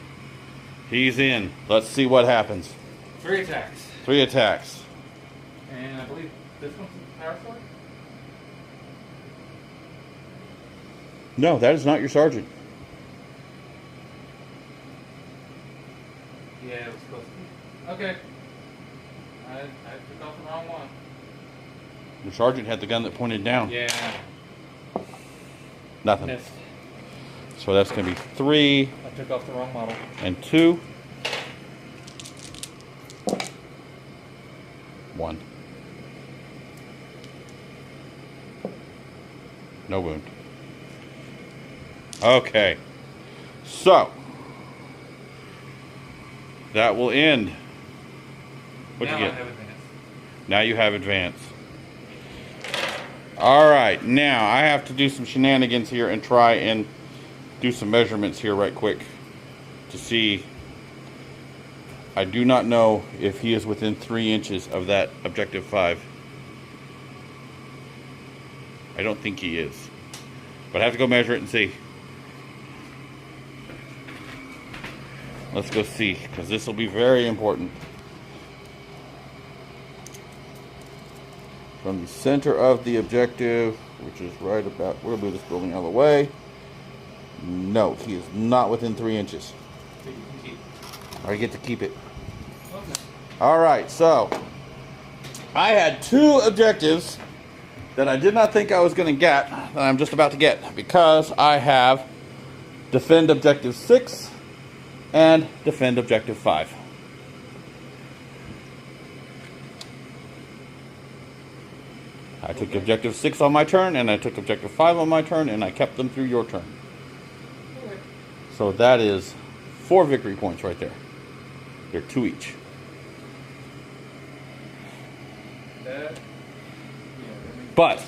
He's in. Let's see what happens. 3 attacks. 3 attacks. And I believe this one's a power sword? No, that is not your sergeant. Yeah, it was supposed to be. Okay. I took off the wrong one. The sergeant had the gun that pointed down. Yeah. Nothing. Missed. So that's going to be 3 I took off the wrong model. and 2. 1. No wound. Okay. So that will end. What'd Now you I get? have advanced. Now you have advance. Alright, now I have to do some shenanigans here and try and do some measurements here right quick to see. I do not know if he is within 3 inches of that objective 5. I don't think he is. But I have to go measure it and see. Let's go see, because this will be very important. From the center of the objective, which is right about, we'll move this building out of the way. No, he is not within 3 inches. So you can keep. I get to keep it. Okay. Alright, so I had 2 objectives that I did not think I was going to get, that I'm just about to get, because I have defend objective 6 and defend objective 5. I took objective 6 on my turn, and I took objective 5 on my turn, and I kept them through your turn. Okay. So that is 4 victory points right there. They're 2 each. That. But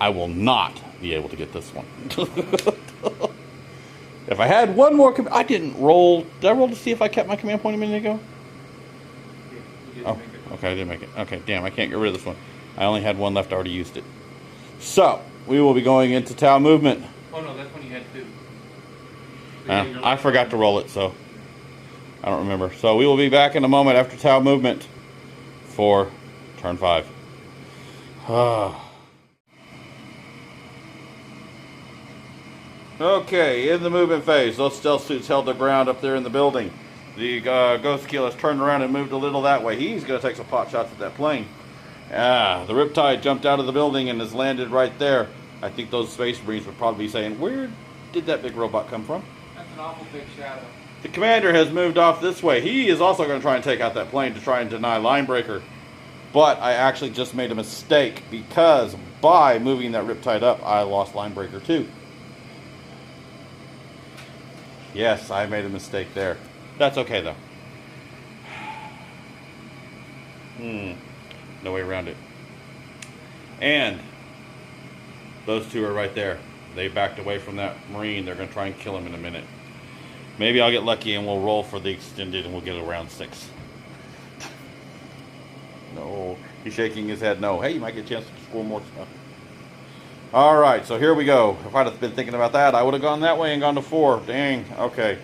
I will not be able to get this one. If I had one more, I didn't roll. Did I roll to see if I kept my command point a minute ago? Oh, okay, I didn't make it. Okay, damn, I can't get rid of this one. I only had 1 left. I already used it. So we will be going into Tau movement. Oh no, that's when you had 2. I forgot to roll it, so I don't remember. So we will be back in a moment after Tau movement for turn 5. Okay, in the movement phase, those stealth suits held their ground up there in the building. The Ghost Keel has turned around and moved a little that way. He's going to take some pot shots at that plane. The Riptide jumped out of the building and has landed right there. I think those Space Marines would probably be saying, where did that big robot come from? That's an awful big shadow. The commander has moved off this way. He is also going to try and take out that plane to try and deny Linebreaker. But I actually just made a mistake, because by moving that Riptide up, I lost Linebreaker too. Yes, I made a mistake there. That's okay though. No way around it. And Those two are right there. They backed away from that Marine. They're going to try and kill him in a minute. Maybe I'll get lucky and we'll roll for the extended and we'll get a round 6. No. He's shaking his head no. Hey, you might get a chance to score more stuff. Alright, so here we go. If I'd have been thinking about that, I would have gone that way and gone to 4. Dang. Okay.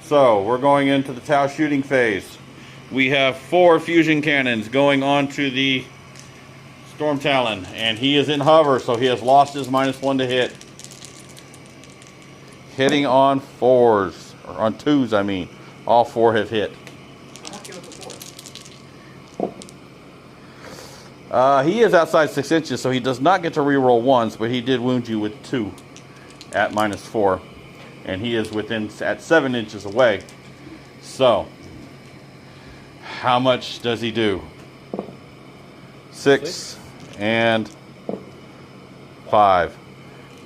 So, we're going into the Tau shooting phase. We have 4 fusion cannons going on to the Storm Talon. And he is in hover, so he has lost his -1 to hit. Hitting on 4s. Or on 2s, I mean. All 4 have hit. He is outside 6 inches, so he does not get to reroll 1s, but he did wound you with 2 at -4. And he is at 7 inches away. So, how much does he do? 6 and 5.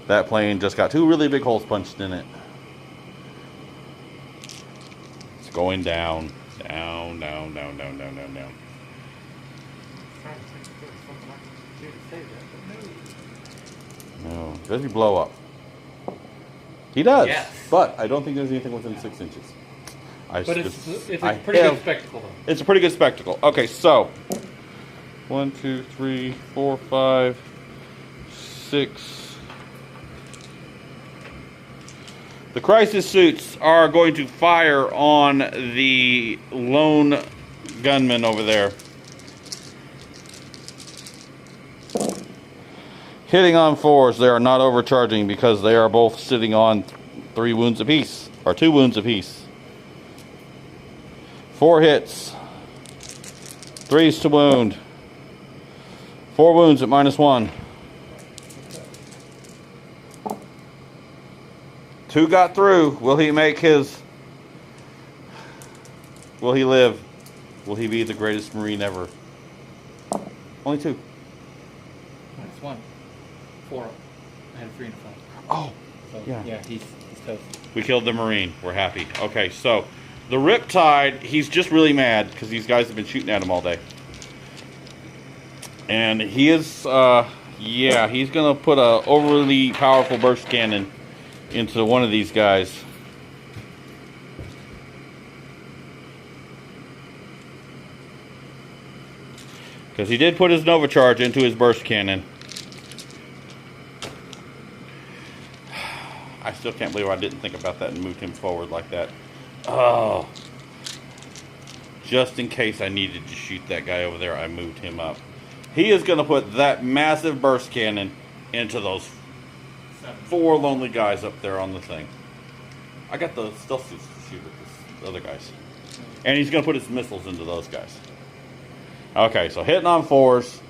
That plane just got 2 really big holes punched in it. It's going down. Down, down, down, down, down, down, down. No. Does he blow up? He does. Yes. But I don't think there's anything within 6 inches. But it's a pretty good spectacle, though. It's a pretty good spectacle. Okay, so 1, 2, 3, 4, 5, 6. The crisis suits are going to fire on the lone gunman over there. Hitting on 4s, they are not overcharging because they are both sitting on 3 wounds apiece, or 2 wounds apiece. 4 hits, 3s to wound, 4 wounds at -1. 2 got through. Will he make his? Will he live? Will he be the greatest Marine ever? Only 2. -1. 4. I had 3 and 5. Oh, so, yeah. He's toast. We killed the Marine. We're happy. Okay, so the Riptide, he's just really mad because these guys have been shooting at him all day. And he is, yeah, he's going to put a overly powerful burst cannon into one of these guys. Because he did put his Nova Charge into his burst cannon. I still can't believe I didn't think about that and moved him forward like that. Oh. Just in case I needed to shoot that guy over there, I moved him up. He is going to put that massive burst cannon into those 4 lonely guys up there on the thing. I got the stealth suits to shoot at the other guys. And he's going to put his missiles into those guys. Okay, so hitting on 4s.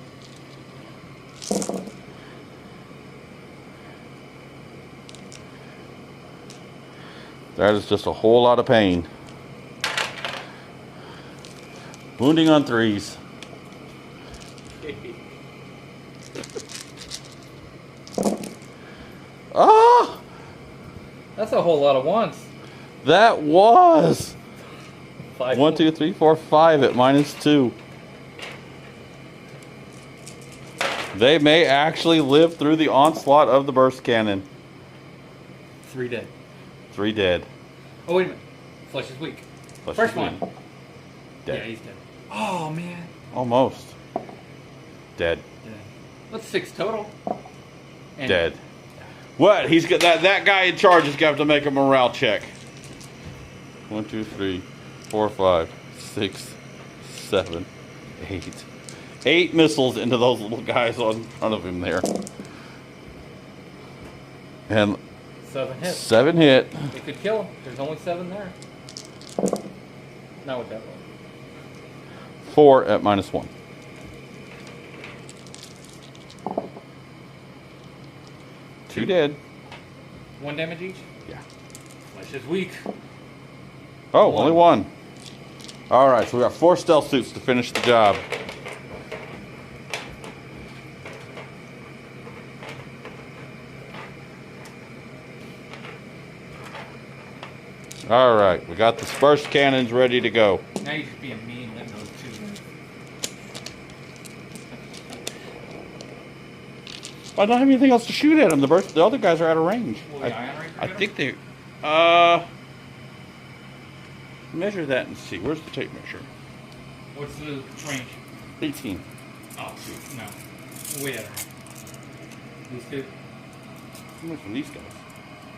That is just a whole lot of pain. Wounding on 3s. Ah! That's a whole lot of 1s. That was 5. 1, 2, 3, 4, 5 at -2. They may actually live through the onslaught of the burst cannon. 3 dead. 3 dead. Oh, wait a minute. Flesh is weak. Flesh First is one. weak. Dead. Yeah, he's dead. Oh, man. Almost. Dead. Dead. That's 6 total. And Dead. What? He's got that guy in charge is going to have to make a morale check. 1, 2, 3, 4, 5, 6, 7, 8. 8 missiles into those little guys on front of him there. And 7 hits. 7 hit. It could kill him. There's only 7 there. Not with that one. 4 at -1. 2 dead. 1 damage each? Yeah. Flesh is weak. Oh, only 1. Alright, so we got 4 stealth suits to finish the job. Alright, we got the burst cannons ready to go. Now you're just being mean, letting those 2. I don't have anything else to shoot at them. The other guys are out of range. Will the ion raker I hit think they. Measure that and see. Where's the tape measure? What's the range? 18. Oh, shoot. No. Way out of range. These two? How much from these guys?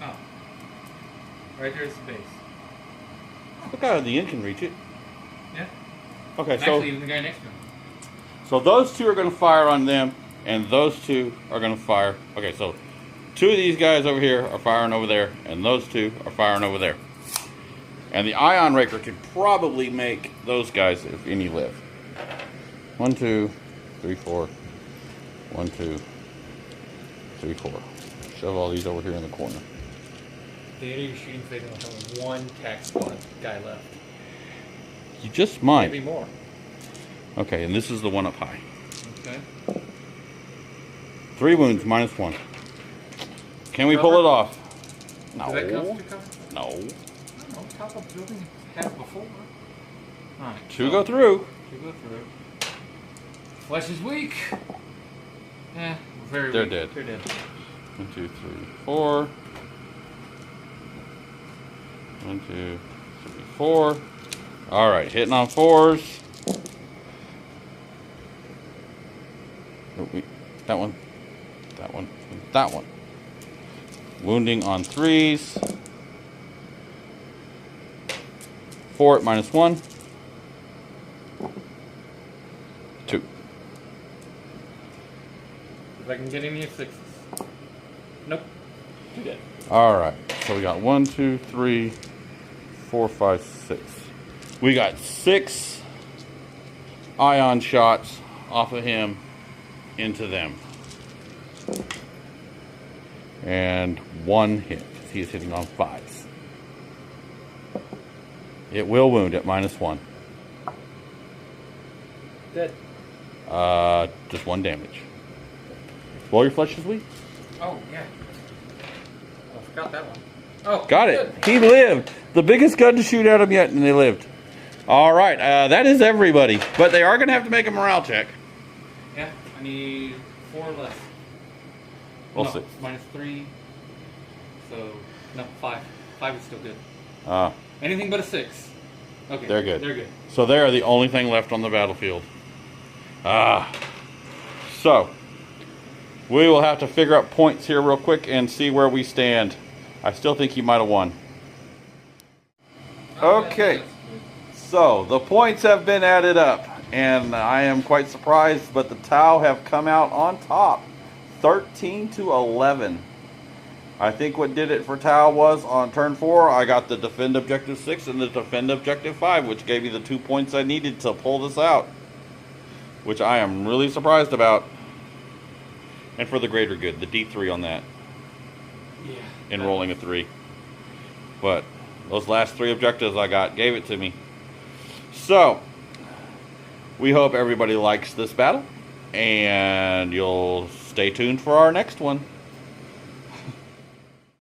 Oh. Right there's the base. Look out, the end can reach it. Yeah. Okay, And so actually, even the guy next to him. so those two are going to fire on them, and those two are going to fire. Okay, so two of these guys over here are firing over there, and those two are firing over there. And the ion raker could probably make those guys, if any, live. 1, 2, 3, 4. 1, 2, 3, 4. Shove all these over here in the corner. The end of your shooting phase will have one tac squad guy left. You just might. Maybe more. Okay, and this is the one up high. Okay. 3 wounds, -1. Can we pull it off? No. Does that count to cover? No. I don't know. Top of building had before. Alright. 2 go through. 2 go through. Flesh is weak. Eh, very They're weak. dead. They're dead. 1, 2, 3, 4. 1, 2, 3, 4. All right, hitting on 4s. Oh, that one. That one. That one. Wounding on 3s. 4 at -1. 2. If I can get any of 6s. Nope. 2 dead. All right, so we got 1, 2, 3, 4, 5, 6. We got 6 ion shots off of him into them. And 1 hit. He is hitting on 5s. It will wound at -1. Dead. Just 1 damage. Well, your flesh is weak. Oh, yeah. I forgot that one. Oh, Got good. it. He lived. The biggest gun to shoot at him yet, and they lived. All right, that is everybody. But they are going to have to make a morale check. Yeah, I need 4 less. We'll no, see. -3. So, no, 5. 5 is still good. Uh, Anything but a 6. Okay. They're good. They're good. So they are the only thing left on the battlefield. So, we will have to figure out points here real quick and see where we stand. I still think he might have won. Okay. So, the points have been added up. And I am quite surprised, but the Tau have come out on top. 13 to 11. I think what did it for Tau was on turn 4, I got the defend objective 6 and the defend objective 5, which gave me the 2 points I needed to pull this out. Which I am really surprised about. And for the greater good, the D3 on that. Yeah. In rolling a 3. But those last 3 objectives I got gave it to me. So, we hope everybody likes this battle. And you'll stay tuned for our next one.